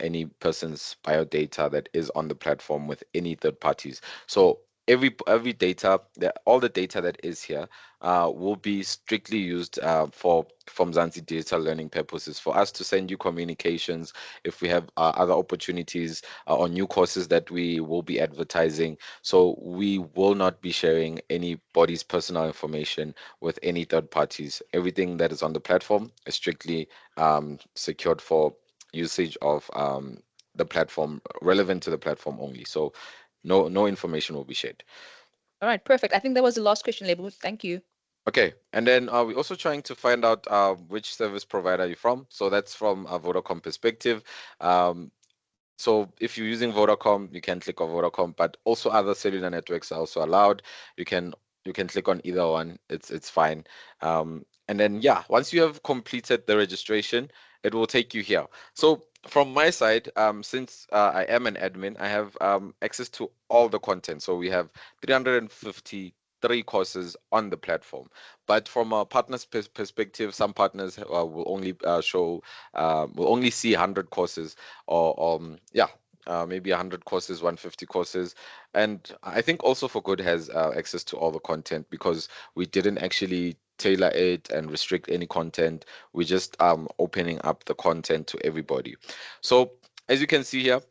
any person's biodata that is on the platform with any third parties. So every data, all the data that is here will be strictly used for Mzansi digital learning purposes, for us to send you communications if we have other opportunities or new courses that we will be advertising. So we will not be sharing anybody's personal information with any third parties. Everything that is on the platform is strictly secured for usage of the platform, relevant to the platform only. So No information will be shared. All right, perfect. I think that was the last question, Lebu. Thank you. Okay, and then we're also trying to find out which service provider you're from. So that's from a Vodacom perspective. Um, So if you're using Vodacom, you can click on Vodacom, but also other cellular networks are also allowed. You can you can click on either one. It's fine. And then yeah, once you have completed the registration, it will take you here. So from my side, since I am an admin, I have access to all the content. So we have 353 courses on the platform. But from a partner's perspective, some partners will only show will only see 100 courses or yeah, maybe 100 courses, 150 courses. And I think also for good has access to all the content because we didn't actually tailor it and restrict any content. We just opening up the content to everybody. So as you can see here,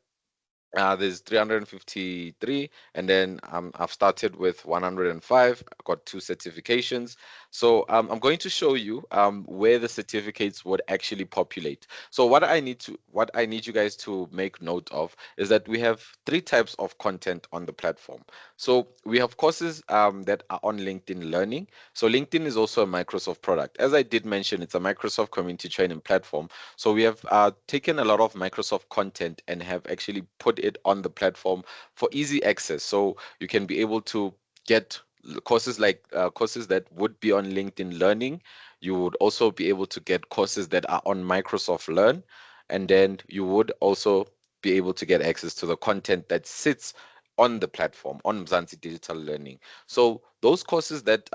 there's 353, and then I've started with 105. I got two certifications. So I'm going to show you where the certificates would actually populate. So what I need you guys to make note of is that we have three types of content on the platform. So we have courses that are on LinkedIn Learning. So LinkedIn is also a Microsoft product. As I did mention, it's a Microsoft community training platform. So we have taken a lot of Microsoft content and have actually put it on the platform for easy access. So you can be able to get courses like courses that would be on LinkedIn Learning. You would also be able to get courses that are on Microsoft Learn, and then you would also be able to get access to the content that sits on the platform on Mzansi Digital Learning. So those courses that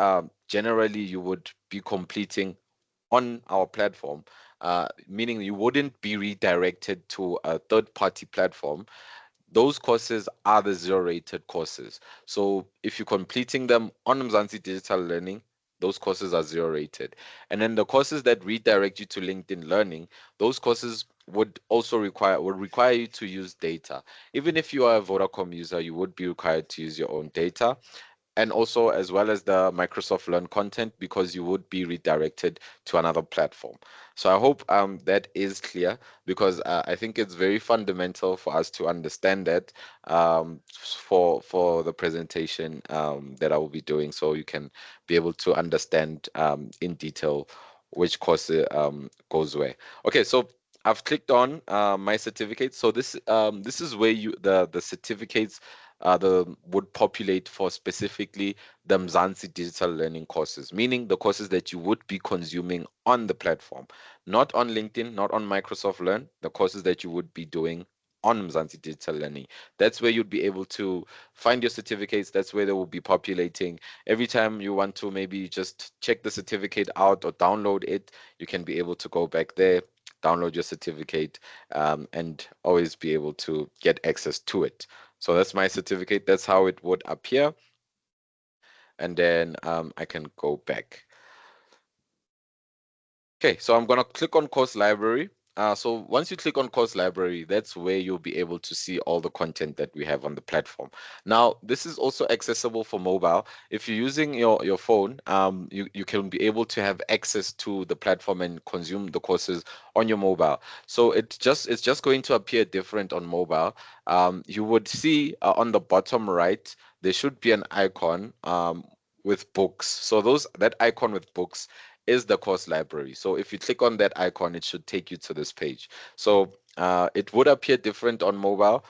generally you would be completing on our platform, meaning you wouldn't be redirected to a third party platform. Those courses are the zero rated courses. So if you're completing them on Mzansi Digital Learning, those courses are zero rated. And then the courses that redirect you to LinkedIn Learning, those courses would require you to use data. Even if you are a Vodacom user, you would be required to use your own data, and also as well as the Microsoft Learn content because you would be redirected to another platform. So I hope that is clear because I think it's very fundamental for us to understand that for the presentation that I will be doing, so you can be able to understand in detail which course goes where. Okay, so I've clicked on my certificate. So this is where the certificates the would populate for specifically the Mzansi digital learning courses, meaning the courses that you would be consuming on the platform, not on LinkedIn, not on Microsoft Learn, the courses that you would be doing on Mzansi Digital Learning. That's where you'd be able to find your certificates. That's where they will be populating. Every time you want to maybe just check the certificate out or download it, you can be able to go back there, download your certificate, and always be able to get access to it. So that's my certificate. That's how it would appear. And then I can go back. Okay, so I'm gonna click on course library. So once you click on course library, that's where you'll be able to see all the content that we have on the platform. Now, this is also accessible for mobile. If you're using your phone, you can be able to have access to the platform and consume the courses on your mobile. So it's just going to appear different on mobile. You would see on the bottom right, there should be an icon with books. So that icon with books is the course library. So if you click on that icon, it should take you to this page. So it would appear different on mobile.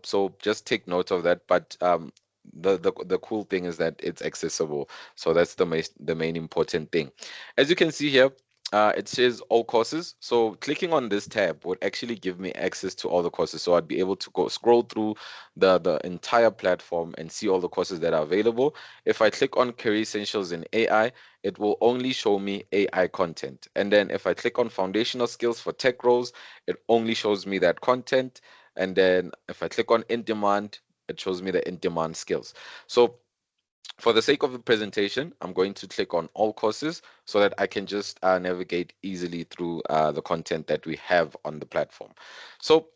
So just take note of that. But the cool thing is that it's accessible. So that's the main important thing. As you can see here, it says all courses. So clicking on this tab would actually give me access to all the courses. So I'd be able to go scroll through the entire platform and see all the courses that are available. If I click on Career Essentials in AI, it will only show me AI content. And then if I click on foundational skills for tech roles, it only shows me that content. And then if I click on in demand, it shows me the in demand skills. So for the sake of the presentation, I'm going to click on all courses so that I can just navigate easily through the content that we have on the platform. So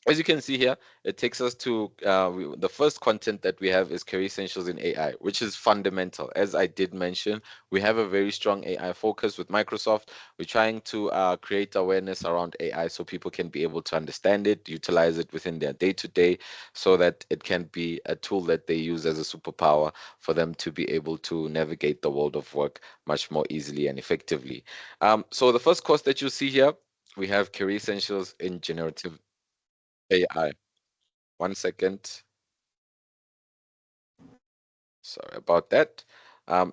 As you can see here, it takes us to the first content that we have is Career Essentials in AI, which is fundamental. As I did mention, we have a very strong AI focus with Microsoft. We're trying to create awareness around AI so people can be able to understand it, utilize it within their day to day, so that it can be a tool that they use as a superpower for them to be able to navigate the world of work much more easily and effectively. So the first course that you see here, we have Career Essentials in Generative AI. One second. Sorry about that.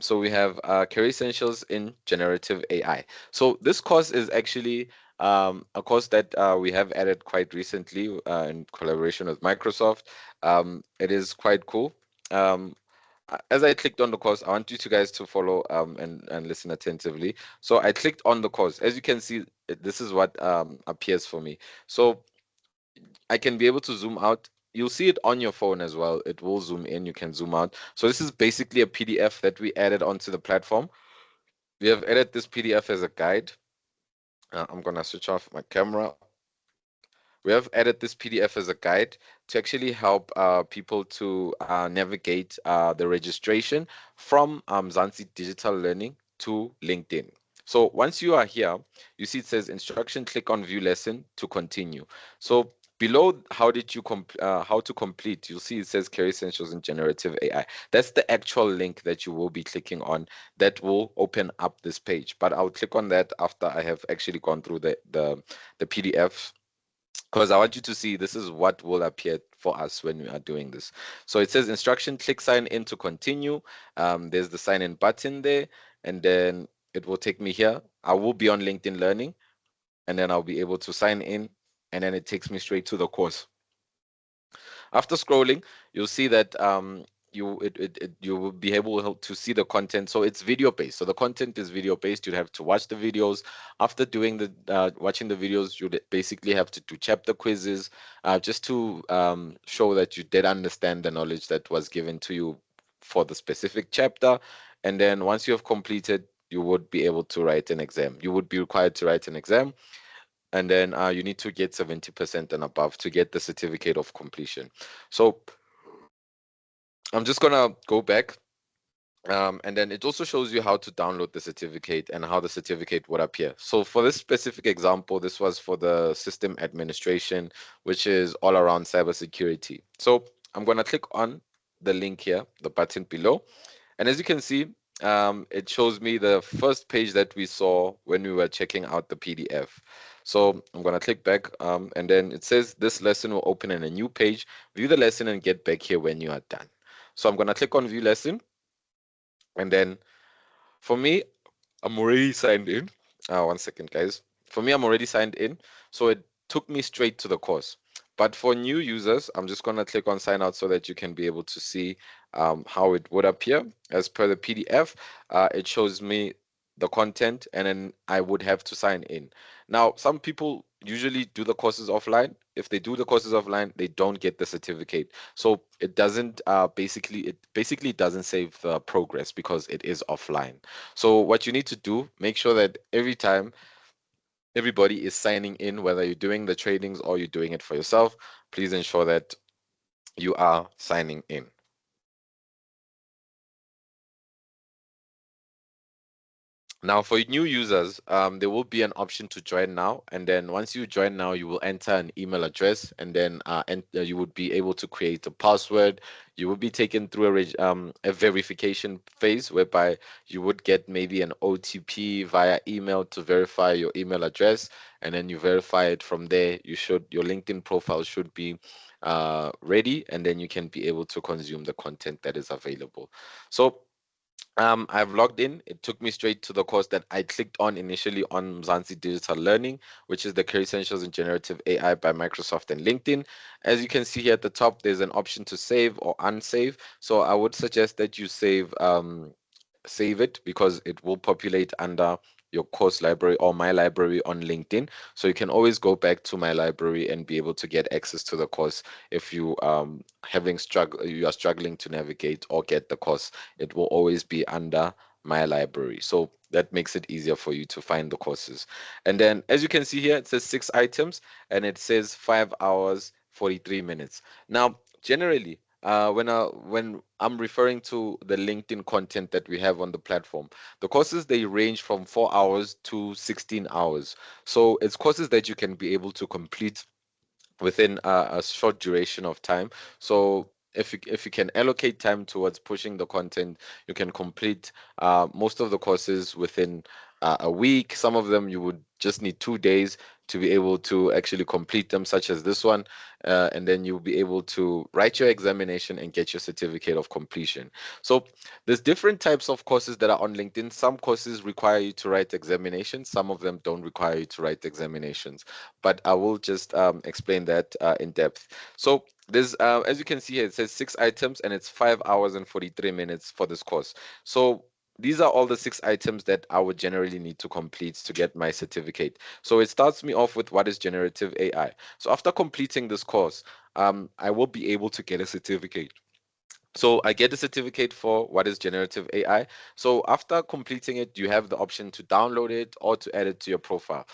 So we have Career Essentials in Generative AI. So this course is actually a course that we have added quite recently in collaboration with Microsoft. It is quite cool. Um, as I clicked on the course, I want you to guys to follow and listen attentively. So I clicked on the course. As you can see, this is what appears for me. So I can be able to zoom out. You'll see it on your phone as well. It will zoom in. You can zoom out. So this is basically a PDF that we added onto the platform. We have added this PDF as a guide. I'm gonna switch off my camera. We have added this PDF as a guide to actually help people to navigate the registration from Mzansi Digital Learning to LinkedIn. So once you are here, you see it says instruction, click on view lesson to continue. So below how to complete, you'll see it says career essentials in generative AI. That's the actual link that you will be clicking on that will open up this page. But I'll click on that after I have actually gone through the PDF because I want you to see this is what will appear for us when we are doing this. So it says instruction, click sign in to continue. There's the sign in button there, and then it will take me here. I will be on LinkedIn Learning, and then I'll be able to sign in, and then it takes me straight to the course. After scrolling, you'll see that you will be able to see the content. So it's video based. So the content is video based. You'd have to watch the videos. After doing the watching the videos, you'd basically have to do chapter quizzes, just to show that you did understand the knowledge that was given to you for the specific chapter. And then once you have completed, you would be able to write an exam. You would be required to write an exam, and then you need to get 70% and above to get the certificate of completion. So I'm just gonna go back, and then it also shows you how to download the certificate and how the certificate would appear. So for this specific example, this was for the system administration, which is all around cybersecurity. So I'm gonna click on the link here, the button below, and as you can see, it shows me the first page that we saw when we were checking out the PDF. So I'm going to click back, and then it says this lesson will open in a new page. View the lesson and get back here when you are done. So I'm going to click on view lesson, and then for me, I'm already signed in. One second, guys. For me, I'm already signed in. So it took me straight to the course. But for new users, I'm just going to click on sign out so that you can be able to see how it would appear. As per the PDF, it shows me the content, and then I would have to sign in. Now, some people usually do the courses offline. If they do the courses offline, they don't get the certificate. So it doesn't basically doesn't save the progress because it is offline. So what you need to do, make sure that every time everybody is signing in, whether you're doing the tradings or you're doing it for yourself, please ensure that you are signing in. Now, for new users, there will be an option to join now, and then once you join now, you will enter an email address, and then you would be able to create a password. You will be taken through a verification phase whereby you would get maybe an OTP via email to verify your email address, and then you verify it from there. Your LinkedIn profile should be ready, and then you can be able to consume the content that is available. So I've logged in. It took me straight to the course that I clicked on initially on Mzansi Digital Learning, which is the Career Essentials in Generative AI by Microsoft and LinkedIn. As you can see here at the top, there's an option to save or unsave. So I would suggest that you save it because it will populate under your course library or my library on LinkedIn. So you can always go back to my library and be able to get access to the course if you are struggling to navigate or get the course. It will always be under my library. So that makes it easier for you to find the courses. And then as you can see here, it says 6 items and it says 5 hours, 43 minutes. Now, generally, when I'm referring to the LinkedIn content that we have on the platform, the courses they range from 4 hours to 16 hours. So it's courses that you can be able to complete within a short duration of time. So if you can allocate time towards pushing the content, you can complete most of the courses within a week. Some of them you would just need 2 days to be able to actually complete them, such as this one, and then you'll be able to write your examination and get your certificate of completion. So there's different types of courses that are on LinkedIn. Some courses require you to write examinations, some of them don't require you to write examinations, but I will just explain that in depth. So there's, as you can see here, it says 6 items and it's 5 hours and 43 minutes for this course. So these are all the 6 items that I would generally need to complete to get my certificate. So it starts me off with what is generative AI. So after completing this course, I will be able to get a certificate. So I get a certificate for what is generative AI. So after completing it, you have the option to download it or to add it to your profile.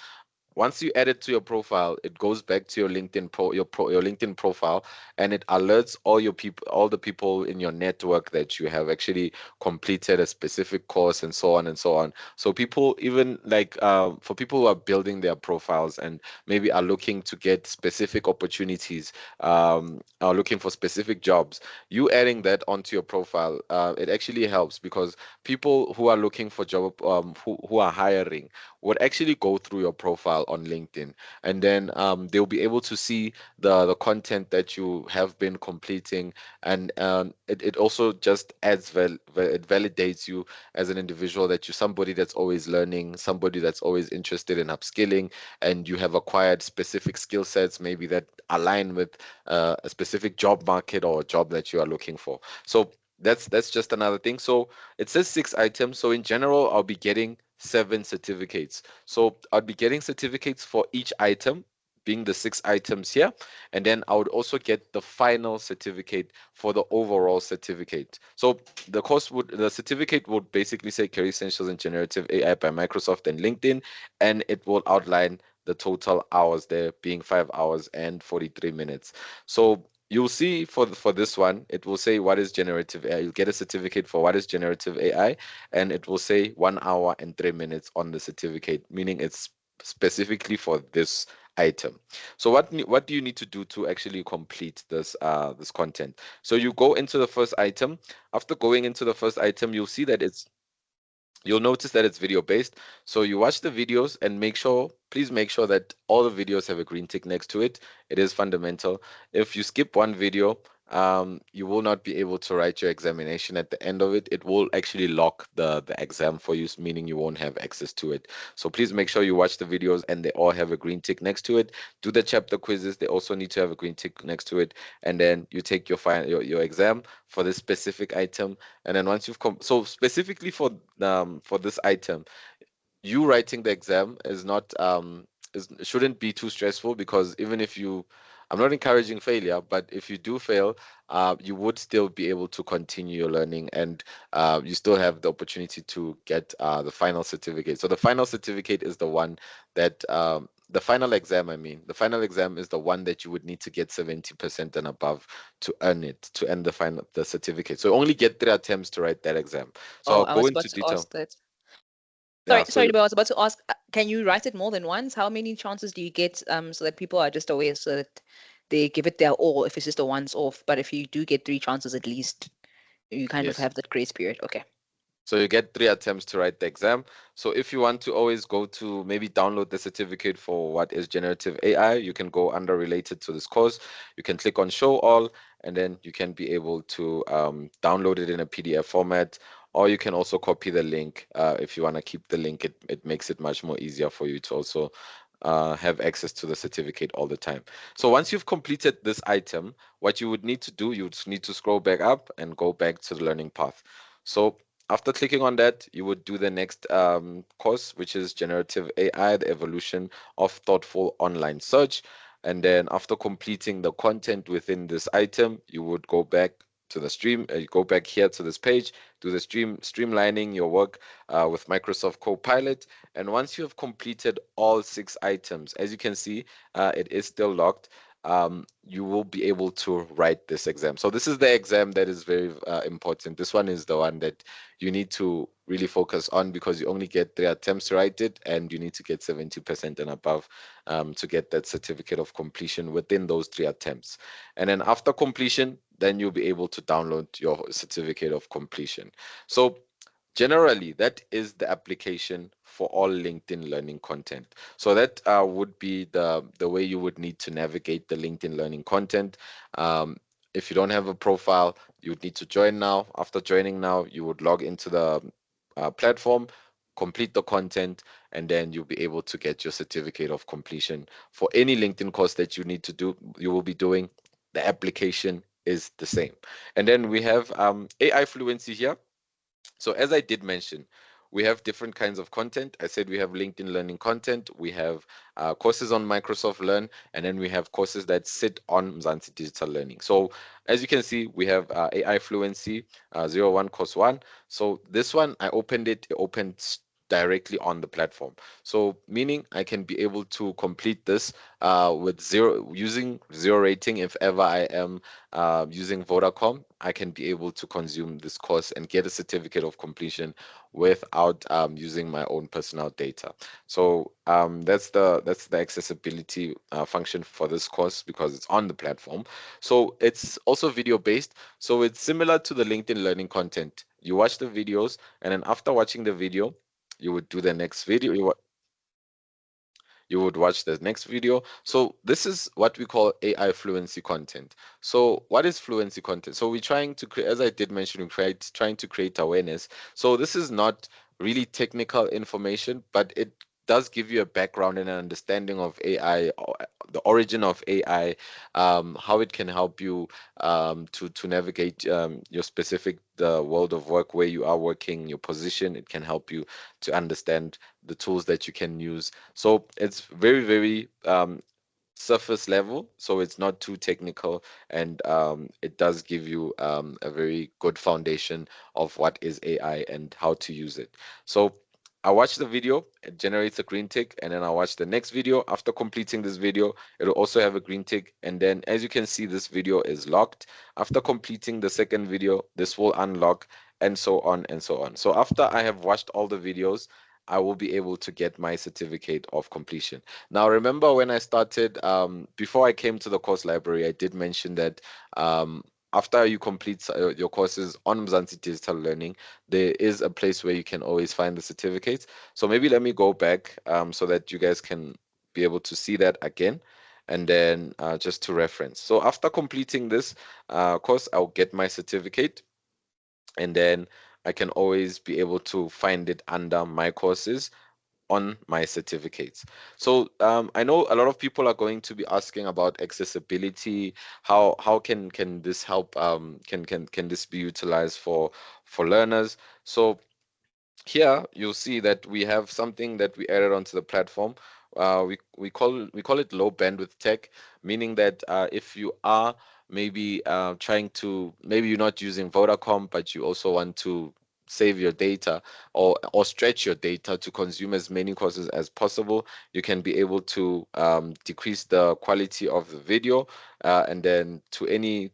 Once you add it to your profile, it goes back to your your LinkedIn profile, and it alerts all the people in your network that you have actually completed a specific course and so on and so on. So people, even like for people who are building their profiles and maybe are looking to get specific opportunities, are looking for specific jobs, you adding that onto your profile, it actually helps because people who are looking for job, who are hiring, would actually go through your profile on LinkedIn, and then they'll be able to see the content that you have been completing, and it also just it validates you as an individual, that you're somebody that's always learning, somebody that's always interested in upskilling, and you have acquired specific skill sets maybe that align with a specific job market or a job that you are looking for. So that's just another thing. So it says 6 items. So in general, I'll be getting 7 certificates. So I'd be getting certificates for each item, being the 6 items here. And then I would also get the final certificate for the overall certificate. So the certificate would basically say Career Essentials in Generative AI by Microsoft and LinkedIn, and it will outline the total hours there being 5 hours and 43 minutes. So you'll see for this one, it will say what is generative AI. You'll get a certificate for what is generative AI, and it will say 1 hour and 3 minutes on the certificate, meaning it's specifically for this item. So what do you need to do to actually complete this content? So you go into the first item. After going into the first item, you'll notice that it's video based. So you watch the videos and please make sure that all the videos have a green tick next to it. It is fundamental. If you skip one video, you will not be able to write your examination at the end of it. It will actually lock the exam for you, meaning you won't have access to it. So please make sure you watch the videos and they all have a green tick next to it. Do the chapter quizzes. They also need to have a green tick next to it. And then you take your exam for this specific item, and then once so specifically for this item, you writing the exam is not shouldn't be too stressful, because even if you, I'm not encouraging failure, but if you do fail, you would still be able to continue your learning, and you still have the opportunity to get the final certificate. So the final certificate is the one that the final exam, I mean, the final exam is the one that you would need to get 70% and above to earn it, to earn the certificate. So you only get 3 attempts to write that exam. So Oh, I'll I go was about into to detail. ask that. Yeah, so Sorry, but I was about to ask, can you write it more than once? How many chances do you get, so that people are just aware, so that they give it their all if it's just a once off? But if you do get three chances at least, you kind of yes. have that grace period. Okay. So you get 3 attempts to write the exam. So if you want to always go to maybe download the certificate for what is generative AI, you can go under related to this course. You can click on show all, and then you can be able to download it in a PDF format, or you can also copy the link. If you want to keep the link, it makes it much more easier for you to also have access to the certificate all the time. So once you've completed this item, what you would need to do, you would need to scroll back up and go back to the learning path. So after clicking on that, you would do the next course, which is Generative AI, the evolution of thoughtful online search. And then after completing the content within this item, you would go back to the stream. You go back here to this page, do the streamlining your work with Microsoft Copilot. And once you have completed all 6 items, as you can see, it is still locked. You will be able to write this exam. So this is the exam that is very important. This one is the one that you need to really focus on because you only get 3 attempts to write it, and you need to get 70% and above to get that certificate of completion within those 3 attempts. And then after completion, then you'll be able to download your certificate of completion. So generally, that is the application for all LinkedIn learning content. So that would be the way you would need to navigate the LinkedIn learning content. Um, if you don't have a profile, you would need to join now. After joining now, you would log into the platform, complete the content, and then you'll be able to get your certificate of completion for any LinkedIn course that you need to do. You will be doing. The application is the same. And then we have AI fluency here. So as I did mention, we have different kinds of content. I said we have LinkedIn learning content, we have courses on Microsoft Learn, and then we have courses that sit on Mzansi Digital Learning. So as you can see, we have AI Fluency 01 Course 1. So this one, I opened it, it opened directly on the platform. So meaning I can be able to complete this with using zero rating. If ever I am using Vodacom, I can be able to consume this course and get a certificate of completion without using my own personal data. So that's the accessibility function for this course because it's on the platform. So it's also video based. So it's similar to the LinkedIn learning content. You watch the videos, and then after watching the video, you would do the next video. You would watch the next video. So this is what we call AI fluency content. So what is fluency content? So we're trying to create, as I did mention, trying to create awareness. So this is not really technical information, but it does give you a background and an understanding of AI, the origin of AI, how it can help you to navigate your specific the world of work where you are working, your position. It can help you to understand the tools that you can use. So it's very, very surface level, so it's not too technical, and it does give you a very good foundation of what is AI and how to use it. So I watch the video, it generates a green tick, and then I watch the next video. After completing this video, it'll also have a green tick, and then as you can see, this video is locked. After completing the second video, this will unlock, and so on and so on. So after I have watched all the videos, I will be able to get my certificate of completion. Now, remember when I started, before I came to the course library, I did mention that after you complete your courses on Mzansi Digital Learning, there is a place where you can always find the certificates. So maybe let me go back so that you guys can be able to see that again. And then just to reference. So after completing this course, I'll get my certificate, and then I can always be able to find it under my courses on my certificates. So I know a lot of people are going to be asking about accessibility. How can this help? Can this be utilized for learners? So here you'll see that we have something that we added onto the platform. We call it low bandwidth tech, meaning that if you are maybe trying to, maybe you're not using Vodacom, but you also want to save your data or stretch your data to consume as many courses as possible, you can be able to decrease the quality of the video, and then to any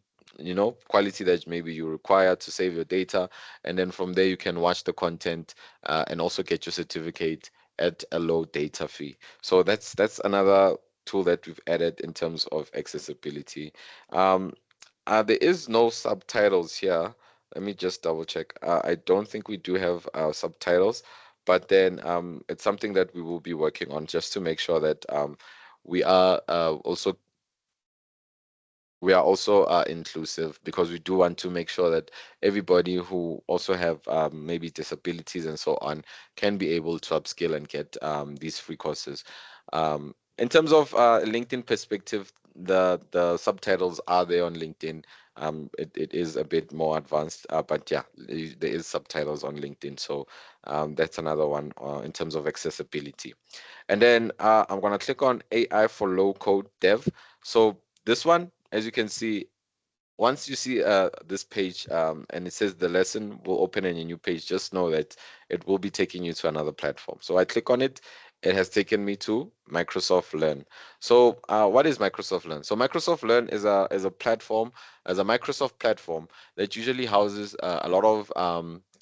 quality that maybe you require to save your data, and then from there you can watch the content and also get your certificate at a low data fee. So that's another tool that we've added in terms of accessibility. um, there is no subtitles here. Let me just double check. I don't think we do have subtitles, but then it's something that we will be working on just to make sure that we are also inclusive, because we do want to make sure that everybody who also have maybe disabilities and so on can be able to upskill and get these free courses. In terms of LinkedIn perspective, the subtitles are there on LinkedIn. It is a bit more advanced, but yeah, there is subtitles on LinkedIn. So that's another one in terms of accessibility. And then I'm going to click on AI for low code dev. So this one, as you can see, once you see this page and it says the lesson will open in a new page, just know that it will be taking you to another platform. So I click on it. It has taken me to Microsoft Learn. So what is Microsoft Learn? So Microsoft Learn is a platform, as a Microsoft platform that usually houses a lot of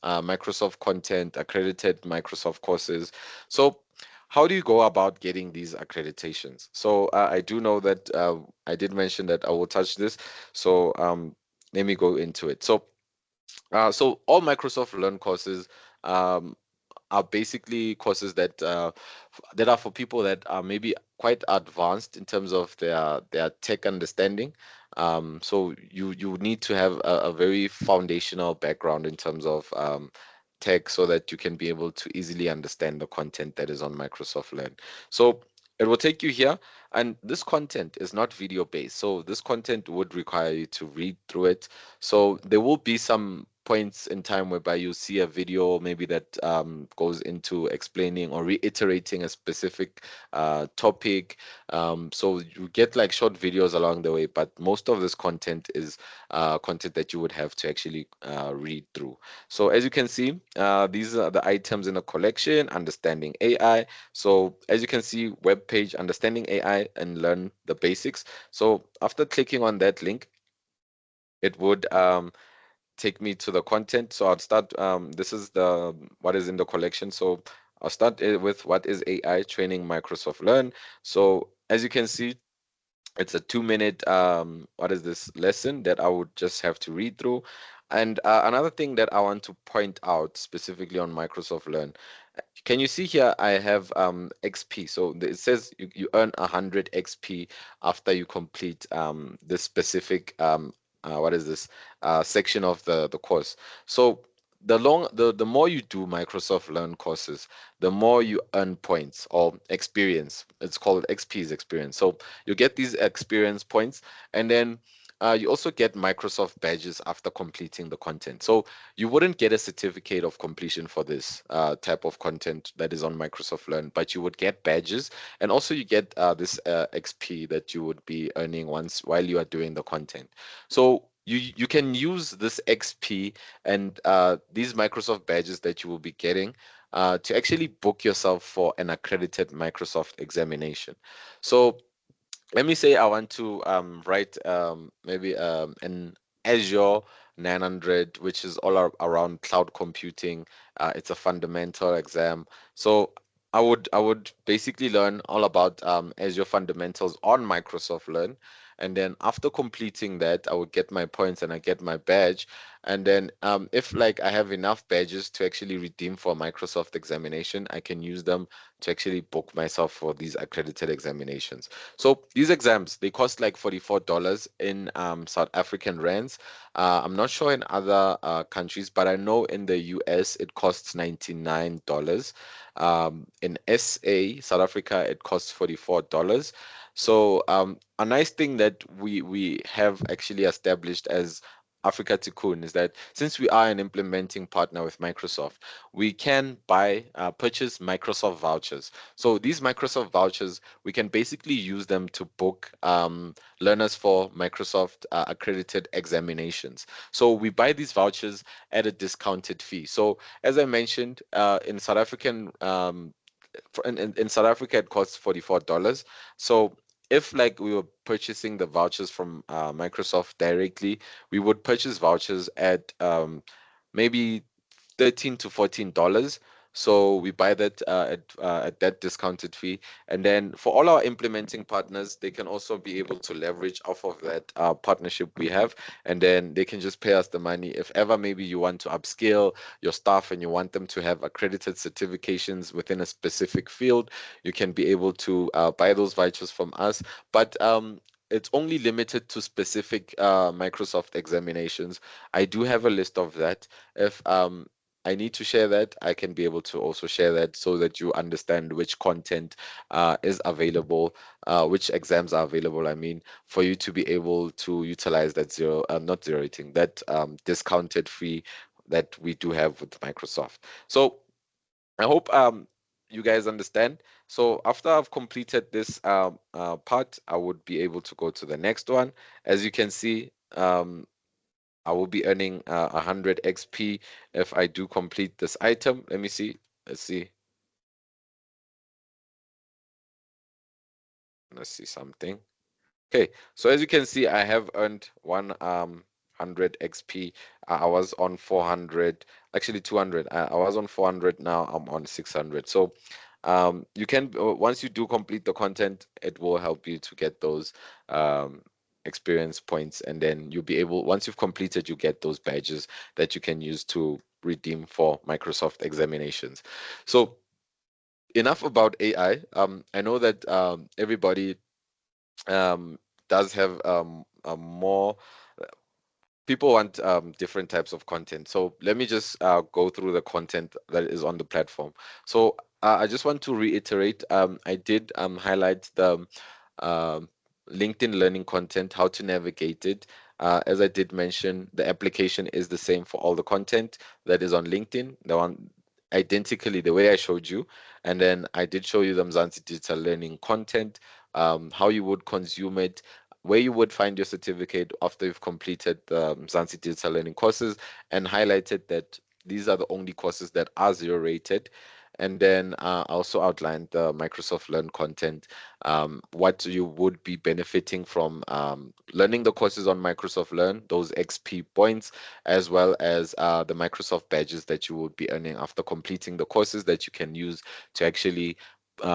Microsoft content, accredited Microsoft courses. So how do you go about getting these accreditations? So I do know that I did mention that I will touch this. So let me go into it. So all Microsoft Learn courses um, are basically courses that are for people that are maybe quite advanced in terms of their tech understanding. So you need to have a very foundational background in terms of tech so that you can be able to easily understand the content that is on Microsoft Learn. So it will take you here, and this content is not video based. So this content would require you to read through it. So there will be some points in time whereby you see a video maybe that goes into explaining or reiterating a specific topic. So you get like short videos along the way, but most of this content is content that you would have to actually read through. So as you can see, these are the items in the collection: understanding AI. So as you can see, web page, understanding AI and learn the basics. So after clicking on that link, it would take me to the content. So I'll start. This is the what is in the collection. So I'll start with what is AI training Microsoft Learn. So as you can see, it's a 2 minute what is this lesson that I would just have to read through. And another thing that I want to point out specifically on Microsoft Learn, can you see here I have XP. So it says you earn 100 XP after you complete this specific what is this section of the course. So the more you do Microsoft Learn courses, the more you earn points or experience. It's called XP's experience. So you get these experience points, and then you also get Microsoft badges after completing the content. So you wouldn't get a certificate of completion for this type of content that is on Microsoft Learn, but you would get badges, and also you get this XP that you would be earning once while you are doing the content. So you can use this XP and these Microsoft badges that you will be getting to actually book yourself for an accredited Microsoft examination. So let me say I want to write maybe an Azure 900, which is around cloud computing. It's a fundamental exam. So I would basically learn all about Azure fundamentals on Microsoft Learn. And then after completing that, I would get my points and I get my badge. And then if like I have enough badges to actually redeem for a Microsoft examination, I can use them to actually book myself for these accredited examinations. So these exams, they cost like $44 in South African rands. I'm not sure in other countries, but I know in the US it costs $99. In SA, South Africa, it costs $44. So a nice thing that we have actually established as Afrikka Tukkun is that since we are an implementing partner with Microsoft, we can purchase Microsoft vouchers. So these Microsoft vouchers, we can basically use them to book learners for Microsoft accredited examinations. So we buy these vouchers at a discounted fee. So as I mentioned, in South African in South Africa it costs $44. So if like we were purchasing the vouchers from Microsoft directly, we would purchase vouchers at maybe $13 to $14. So we buy that at that discounted fee, and then for all our implementing partners, they can also be able to leverage off of that partnership we have, and then they can just pay us the money. If ever maybe you want to upskill your staff and you want them to have accredited certifications within a specific field, you can be able to buy those vouchers from us. But it's only limited to specific Microsoft examinations. I do have a list of that. If I need to share that, I can be able to also share that so that you understand which content is available, which exams are available, I mean, for you to be able to utilize that not zero rating, that discounted fee that we do have with Microsoft. So I hope you guys understand? So after I've completed this part, I would be able to go to the next one. As you can see, I will be earning 100 XP if I do complete this item. Let me see. Let's see. Let's see something. Okay, so as you can see, I have earned 100 XP. I was on 400, actually 200. I was on 400, now I'm on 600. So you can once you do complete the content, it will help you to get those um, experience points, and then you'll be able, once you've completed, you get those badges that you can use to redeem for Microsoft examinations. So enough about AI. I know that everybody um, does have more people want different types of content. So let me just go through the content that is on the platform. So I just want to reiterate, I did highlight the um, LinkedIn learning content, how to navigate it. As I did mention, the application is the same for all the content that is on LinkedIn, the one identically the way I showed you. And then I did show you the Mzansi digital learning content, how you would consume it, where you would find your certificate after you've completed the Mzansi digital learning courses, and highlighted that these are the only courses that are zero rated. And then I also outlined the Microsoft Learn content, what you would be benefiting from learning the courses on Microsoft Learn, those XP points, as well as the Microsoft badges that you would be earning after completing the courses that you can use to actually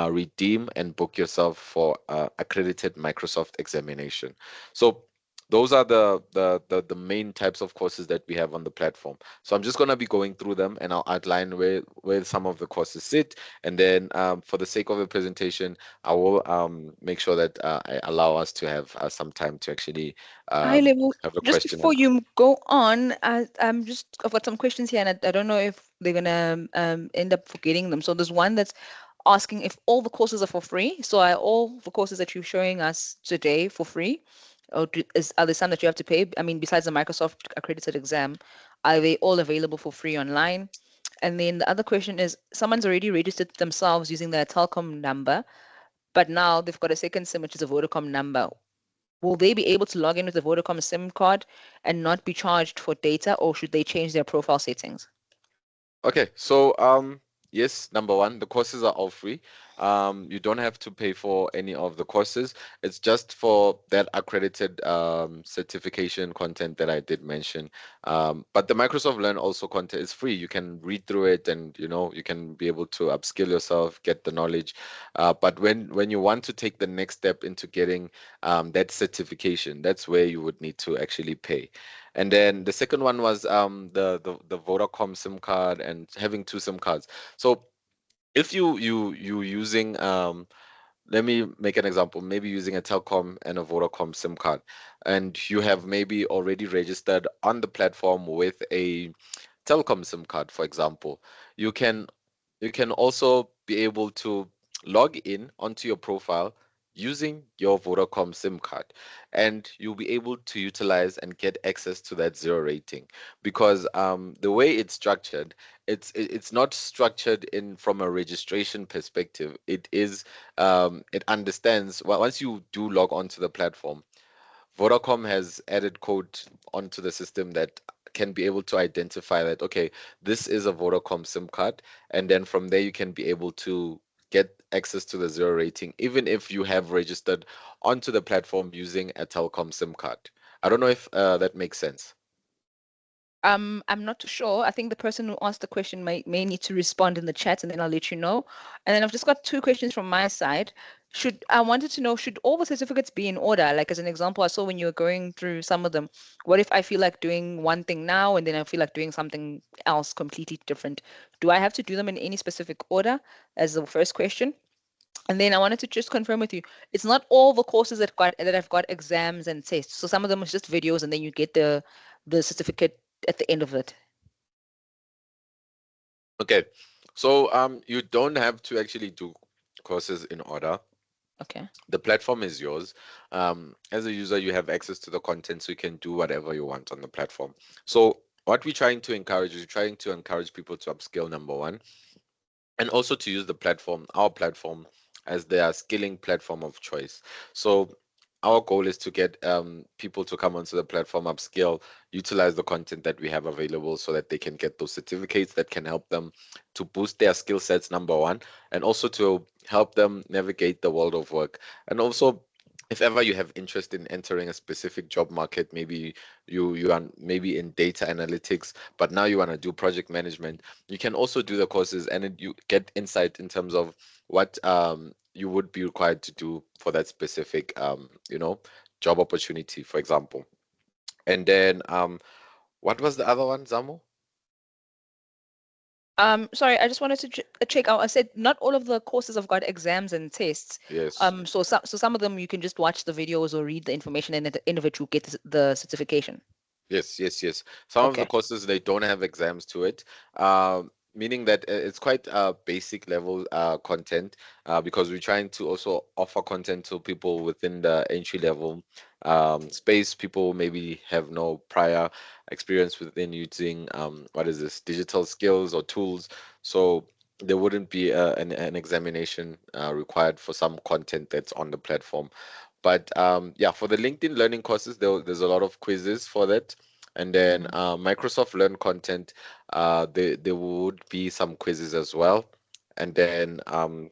redeem and book yourself for accredited Microsoft examination. So those are the main types of courses that we have on the platform. So I'm just going to be going through them, and I'll outline where some of the courses sit. And then for the sake of the presentation, I will make sure that I allow us to have some time to actually High level. have a Just question and before you go on, I've got some questions here, and I don't know if they're gonna end up forgetting them. So there's one that's asking if all the courses are for free. So are all the courses that you're showing us today for free, or are there some that you have to pay? I mean, besides the Microsoft accredited exam, are they all available for free online? And then the other question is, someone's already registered themselves using their telecom number, but now they've got a second SIM, which is a Vodacom number. Will they be able to log in with the Vodacom SIM card and not be charged for data, or should they change their profile settings? Okay, so yes, number one, the courses are all free. You don't have to pay for any of the courses. It's just for that accredited certification content that I did mention. But the Microsoft Learn also content is free. You can read through it, and you can be able to upskill yourself, get the knowledge. But when you want to take the next step into getting that certification, that's where you would need to actually pay. And then the second one was the Vodacom SIM card and having two SIM cards. So if you using let me make an example, maybe using a Telkom and a Vodacom SIM card, and you have maybe already registered on the platform with a Telkom SIM card, for example, you can you can also be able to log in onto your profile using your Vodacom SIM card, and you'll be able to utilize and get access to that zero rating, because the way it's structured, it's not structured in from a registration perspective. It is it understands, well, once you do log onto the platform, Vodacom has added code onto the system that can be able to identify that, okay, this is a Vodacom SIM card. And then from there, you can be able to get access to the zero rating, even if you have registered onto the platform using a Telkom SIM card. I don't know if that makes sense. I'm not too sure. I think the person who asked the question may need to respond in the chat, and then I'll let you know. And then I've just got two questions from my side. I wanted to know, should all the certificates be in order? Like, as an example, I saw when you were going through some of them, what if I feel like doing one thing now and then I feel like doing something else completely different? Do I have to do them in any specific order? As the first question. And then I wanted to just confirm with you, it's not all the courses that have got exams and tests. So some of them is just videos, and then you get the certificate at the end of it. Okay, so you don't have to actually do courses in order. Okay. The platform is yours. As a user, you have access to the content, so you can do whatever you want on the platform. So what we're trying to encourage is trying to encourage people to upskill, number one. and also to use the platform, our platform, as their skilling platform of choice. So our goal is to get people to come onto the platform, upskill, utilize the content that we have available so that they can get those certificates that can help them to boost their skill sets, number one, and also to help them navigate the world of work. And also, if ever you have interest in entering a specific job market, maybe you are maybe in data analytics, but now you want to do project management, you can also do the courses, and you get insight in terms of what you would be required to do for that specific job opportunity, for example. And then what was the other one, Zamo? Sorry, I just wanted to check out. I said not all of the courses have got exams and tests. Yes. So some of them you can just watch the videos or read the information, and at the end of it, you get the certification. Yes, yes, yes. Some of the Okay. courses they don't have exams to it, meaning that it's quite basic level content because we're trying to also offer content to people within the entry level space. People maybe have no prior experience within using what is this, digital skills or tools, so there wouldn't be an examination required for some content that's on the platform. But yeah, for the LinkedIn learning courses, there's a lot of quizzes for that. And then Mhm. Microsoft Learn content, there would be some quizzes as well. And then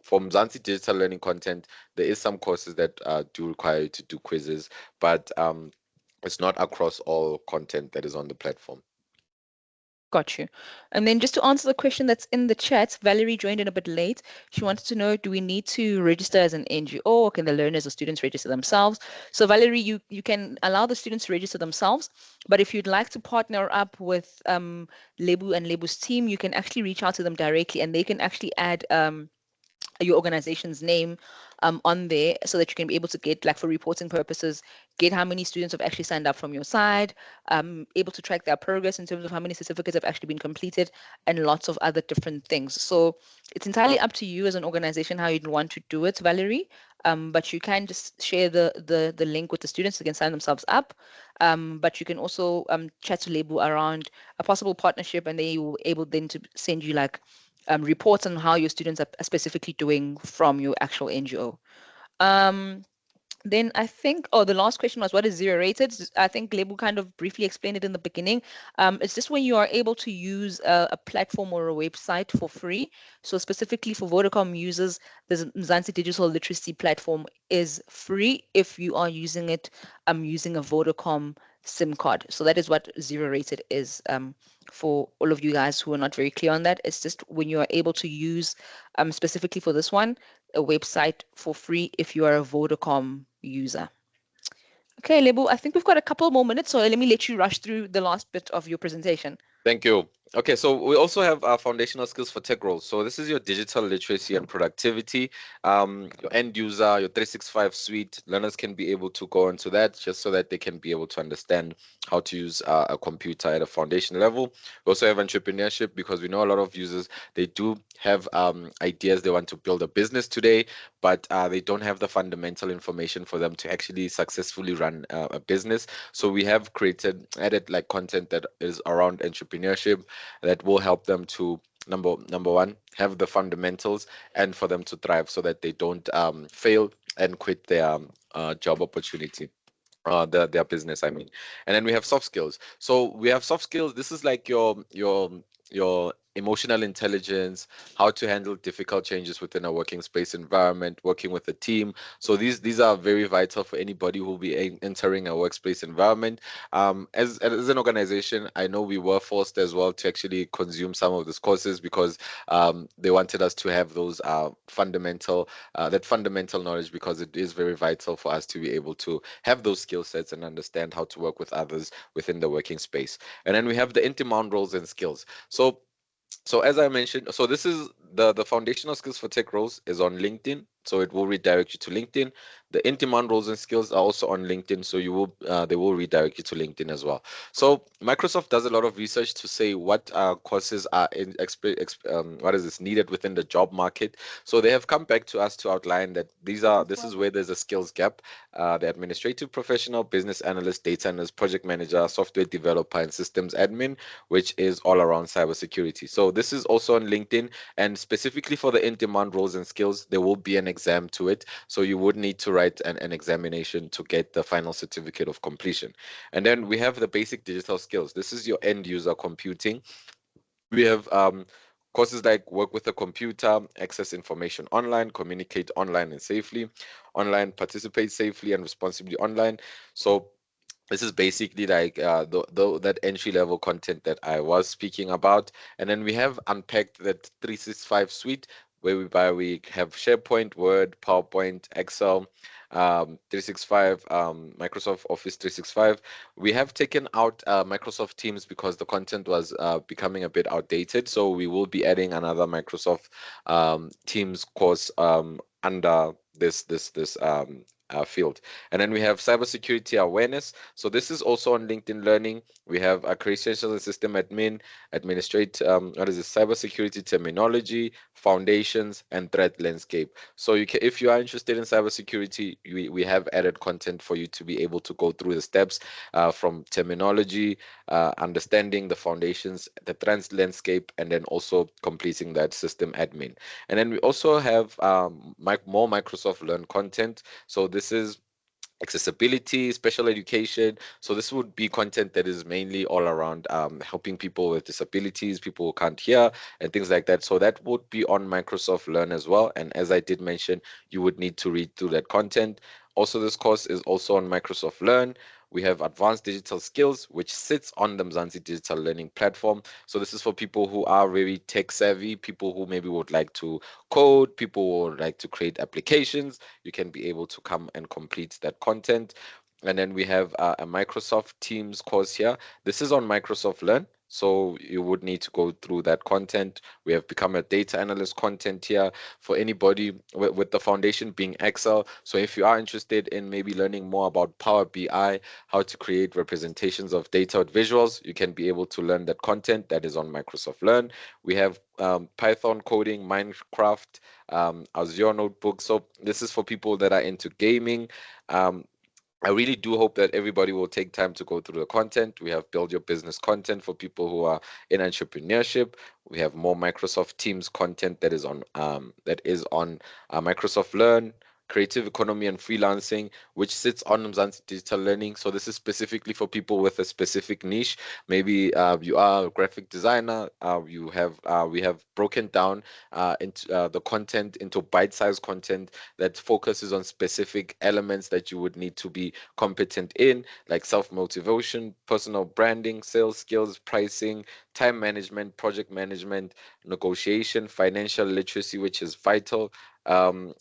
for Mzansi digital learning content, there is some courses that do require you to do quizzes, but it's not across all content that is on the platform. Got you. And then just to answer the question that's in the chat, Valerie joined in a bit late. She wanted to know, do we need to register as an NGO, or can the learners or students register themselves? So Valerie, you can allow the students to register themselves, but if you'd like to partner up with Lebu and Lebu's team, you can actually reach out to them directly, and they can actually add your organization's name on there so that you can be able to get, like, for reporting purposes, get how many students have actually signed up from your side, able to track their progress in terms of how many certificates have actually been completed, and lots of other different things. So it's entirely up to you as an organization how you'd want to do it, Valerie. But you can just share the link with the students. They can sign themselves up. But you can also chat to Lebu around a possible partnership, and they will able then to send you, like, reports on how your students are specifically doing from your actual NGO. Um, then I think, oh, the last question was, what is zero rated? I think Lebu kind of briefly explained it in the beginning. It's just when you are able to use a platform or a website for free. So specifically for Vodacom users, the Mzansi Digital Literacy platform is free if you are using it using a Vodacom SIM card. So that is what zero rated is. For all of you guys who are not very clear on that, it's just when you are able to use, specifically for this one, a website for free if you are a Vodacom user. Okay, Lebu, I think we've got a couple more minutes, so let me let you rush through the last bit of your presentation. Thank you. Okay, so we also have our foundational skills for tech roles. So this is your digital literacy and productivity. Your end user, your 365 suite. Learners can be able to go into that just so that they can be able to understand how to use a computer at a foundation level. We also have entrepreneurship because we know a lot of users, they do have ideas. They want to build a business today, but they don't have the fundamental information for them to actually successfully run a business. So we have added like content that is around entrepreneurship that will help them to number one, have the fundamentals, and for them to thrive so that they don't fail and quit their job opportunity, their business, I mean. And then we have soft skills. So we have soft skills. This is like your emotional intelligence, how to handle difficult changes within a working space environment, working with a team. So these are very vital for anybody who will be entering a workspace environment. As an organization, I know we were forced as well to actually consume some of these courses because they wanted us to have those fundamental knowledge, because it is very vital for us to be able to have those skill sets and understand how to work with others within the working space. And then we have the in-demand roles and skills. So as I mentioned, so this is the foundational skills for tech roles is on LinkedIn. So it will redirect you to LinkedIn. The in-demand roles and skills are also on LinkedIn, so you will they will redirect you to LinkedIn as well. So Microsoft does a lot of research to say what courses are what is this needed within the job market. So they have come back to us to outline that this is where there's a skills gap. The administrative professional, business analyst, data analyst, project manager, software developer, and systems admin, which is all around cybersecurity. So this is also on LinkedIn, and specifically for the in-demand roles and skills, there will be an exam to it. So you would need to write an examination to get the final certificate of completion. And then we have the basic digital skills. This is your end user computing. We have courses like work with a computer, access information online, communicate online and safely, online, participate safely and responsibly online. So this is basically like that entry level content that I was speaking about. And then we have unpacked that 365 suite, whereby we have SharePoint, Word, PowerPoint, Excel, 365, Microsoft Office 365. We have taken out Microsoft Teams because the content was becoming a bit outdated. So we will be adding another Microsoft Teams course under this field. And then we have cybersecurity awareness. So this is also on LinkedIn Learning. We have a credentials and system admin, administrate what is it, cybersecurity terminology, foundations, and threat landscape. So you can, if you are interested in cybersecurity, we have added content for you to be able to go through the steps from terminology, understanding the foundations, the threat landscape, and then also completing that system admin. And then we also have more Microsoft Learn content. So this is accessibility, special education. So this would be content that is mainly all around helping people with disabilities, people who can't hear, and things like that. So that would be on Microsoft Learn as well. And as I did mention, you would need to read through that content. Also, this course is also on Microsoft Learn. We have advanced digital skills, which sits on the Mzansi digital learning platform. So this is for people who are very tech savvy, people who maybe would like to code, people who would like to create applications. You can be able to come and complete that content. And then we have a Microsoft Teams course here. This is on Microsoft Learn. So you would need to go through that content. We have become a data analyst content here for anybody with the foundation being Excel. So if you are interested in maybe learning more about Power BI, how to create representations of data with visuals, you can be able to learn that content that is on Microsoft Learn. We have Python coding, Minecraft, Azure Notebook. So this is for people that are into gaming. Um, I really do hope that everybody will take time to go through the content. We have build your business content for people who are in entrepreneurship. We have more Microsoft Teams content that is on Microsoft Learn, creative economy and freelancing, which sits on Mzansi Digital Learning. So this is specifically for people with a specific niche. Maybe you are a graphic designer. We have broken down into the content into bite-sized content that focuses on specific elements that you would need to be competent in, like self-motivation, personal branding, sales skills, pricing, time management, project management, negotiation, financial literacy, which is vital, and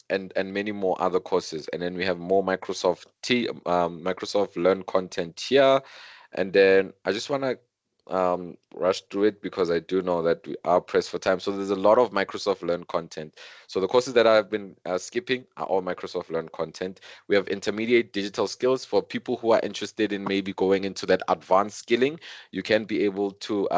many more other courses. And then we have more Microsoft Learn content here. And then I just want to rush through it because I do know that we are pressed for time. So there's a lot of Microsoft Learn content. So the courses that I've been skipping are all Microsoft Learn content. We have intermediate digital skills for people who are interested in maybe going into that advanced skilling. You can be able to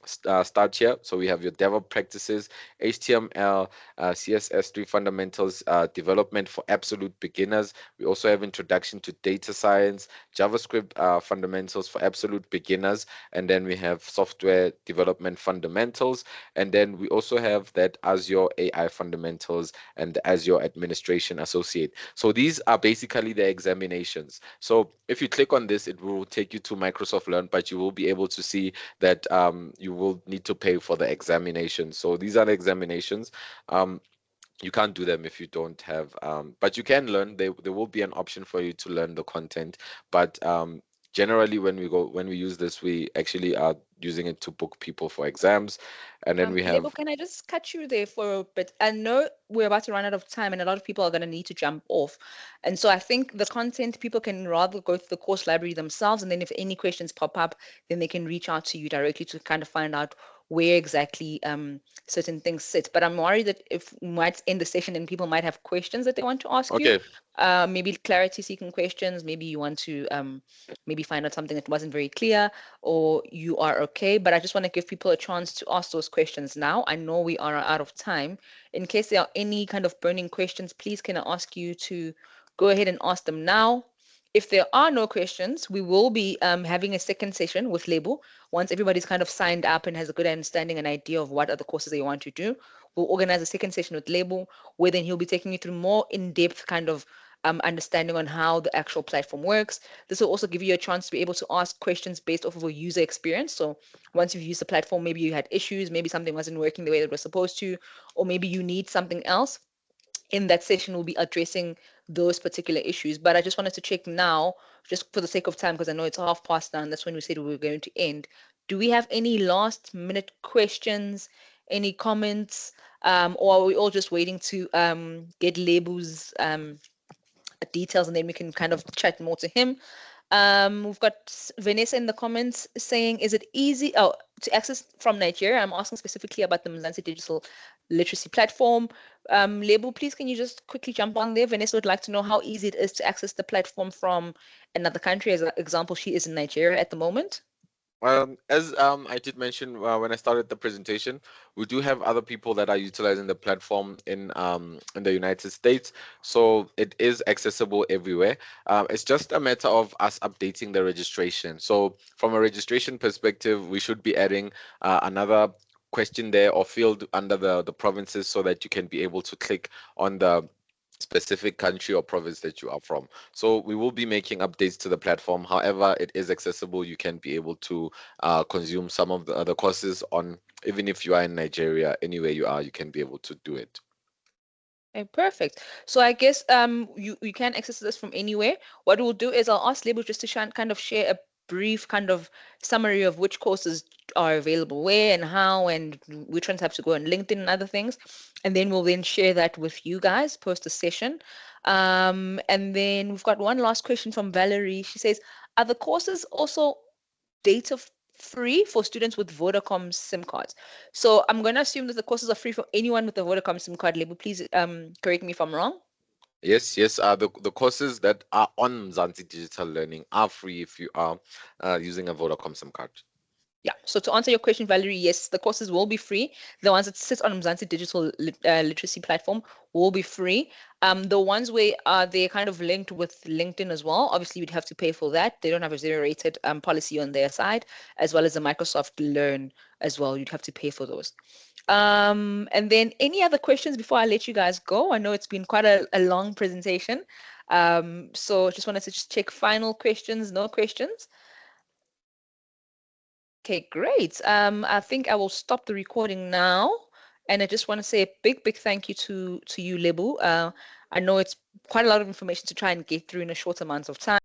start here. So we have your DevOps practices, HTML, CSS3 fundamentals, development for absolute beginners. We also have introduction to data science, JavaScript fundamentals for absolute beginners, and then we have software development fundamentals, and then we also have that Azure AI fundamentals and the Azure administration associate. So these are basically the examinations. So if you click on this, it will take you to Microsoft Learn, but you will be able to see that you will need to pay for the examination. So these are the examinations. You can't do them if you don't have but you can learn. There will be an option for you to learn the content, but generally when we use this, we actually are using it to book people for exams. And then we Lebo, have can I just cut you there for a bit? I know we're about to run out of time and a lot of people are going to need to jump off. And so I think the content people can rather go to the course library themselves. And then if any questions pop up, then they can reach out to you directly to kind of find out where exactly certain things sit. But I'm worried that if we might end the session and people might have questions that they want to ask you, Okay. maybe clarity seeking questions, maybe you want to maybe find out something that wasn't very clear, or you are okay. But I just want to give people a chance to ask those questions now. I know we are out of time. In case there are any kind of burning questions, please can I ask you to go ahead and ask them now. If there are no questions, we will be having a second session with Label. Once everybody's kind of signed up and has a good understanding and idea of what other courses they want to do, we'll organize a second session with Label, where then he'll be taking you through more in-depth kind of understanding on how the actual platform works. This will also give you a chance to be able to ask questions based off of a user experience. So once you've used the platform, maybe you had issues, maybe something wasn't working the way that it was supposed to, or maybe you need something else. In that session, we'll be addressing those particular issues. But I just wanted to check now, just for the sake of time, because I know it's 1:30 now, and that's when we said we were going to end. Do we have any last minute questions, any comments, or are we all just waiting to get labels details, and then we can kind of chat more to him? We've got Vanessa in the comments saying, is it easy to access from Nigeria? I'm asking specifically about the Mzansi Digital Literacy Platform. Label, please, can you just quickly jump on there? Vanessa would like to know how easy it is to access the platform from another country. As an example, she is in Nigeria at the moment. As I did mention when I started the presentation, we do have other people that are utilizing the platform in the United States, so it is accessible everywhere. It's just a matter of us updating the registration. So from a registration perspective, we should be adding another question there or field under the provinces so that you can be able to click on the specific country or province that you are from. So we will be making updates to the platform. However, it is accessible. You can be able to consume some of the other courses on, even if you are in Nigeria, anywhere you are, you can be able to do it. Okay, perfect. So I guess you can access this from anywhere. What we'll do is I'll ask Label just to kind of share a brief kind of summary of which courses are available where and how, and which ones have to go on LinkedIn and other things. And then we'll then share that with you guys post the session. And then we've got one last question from Valerie. She says, are the courses also data free for students with Vodacom SIM cards? So I'm going to assume that the courses are free for anyone with a Vodacom SIM card. Label, please correct me if I'm wrong. Yes, yes. The courses that are on Mzansi Digital Learning are free if you are using a Vodacom SIM card. Yeah. So to answer your question, Valerie, yes, the courses will be free. The ones that sit on Mzansi Digital Literacy Platform will be free. The ones where they're kind of linked with LinkedIn as well, obviously you'd have to pay for that. They don't have a zero rated policy on their side, as well as the Microsoft Learn as well. You'd have to pay for those. And then any other questions before I let you guys go? I know it's been quite a long presentation. So just wanted to just check final questions, no questions. Okay, great. I think I will stop the recording now. And I just want to say a big, big thank you to you, Lebu. I know it's quite a lot of information to try and get through in a short amount of time.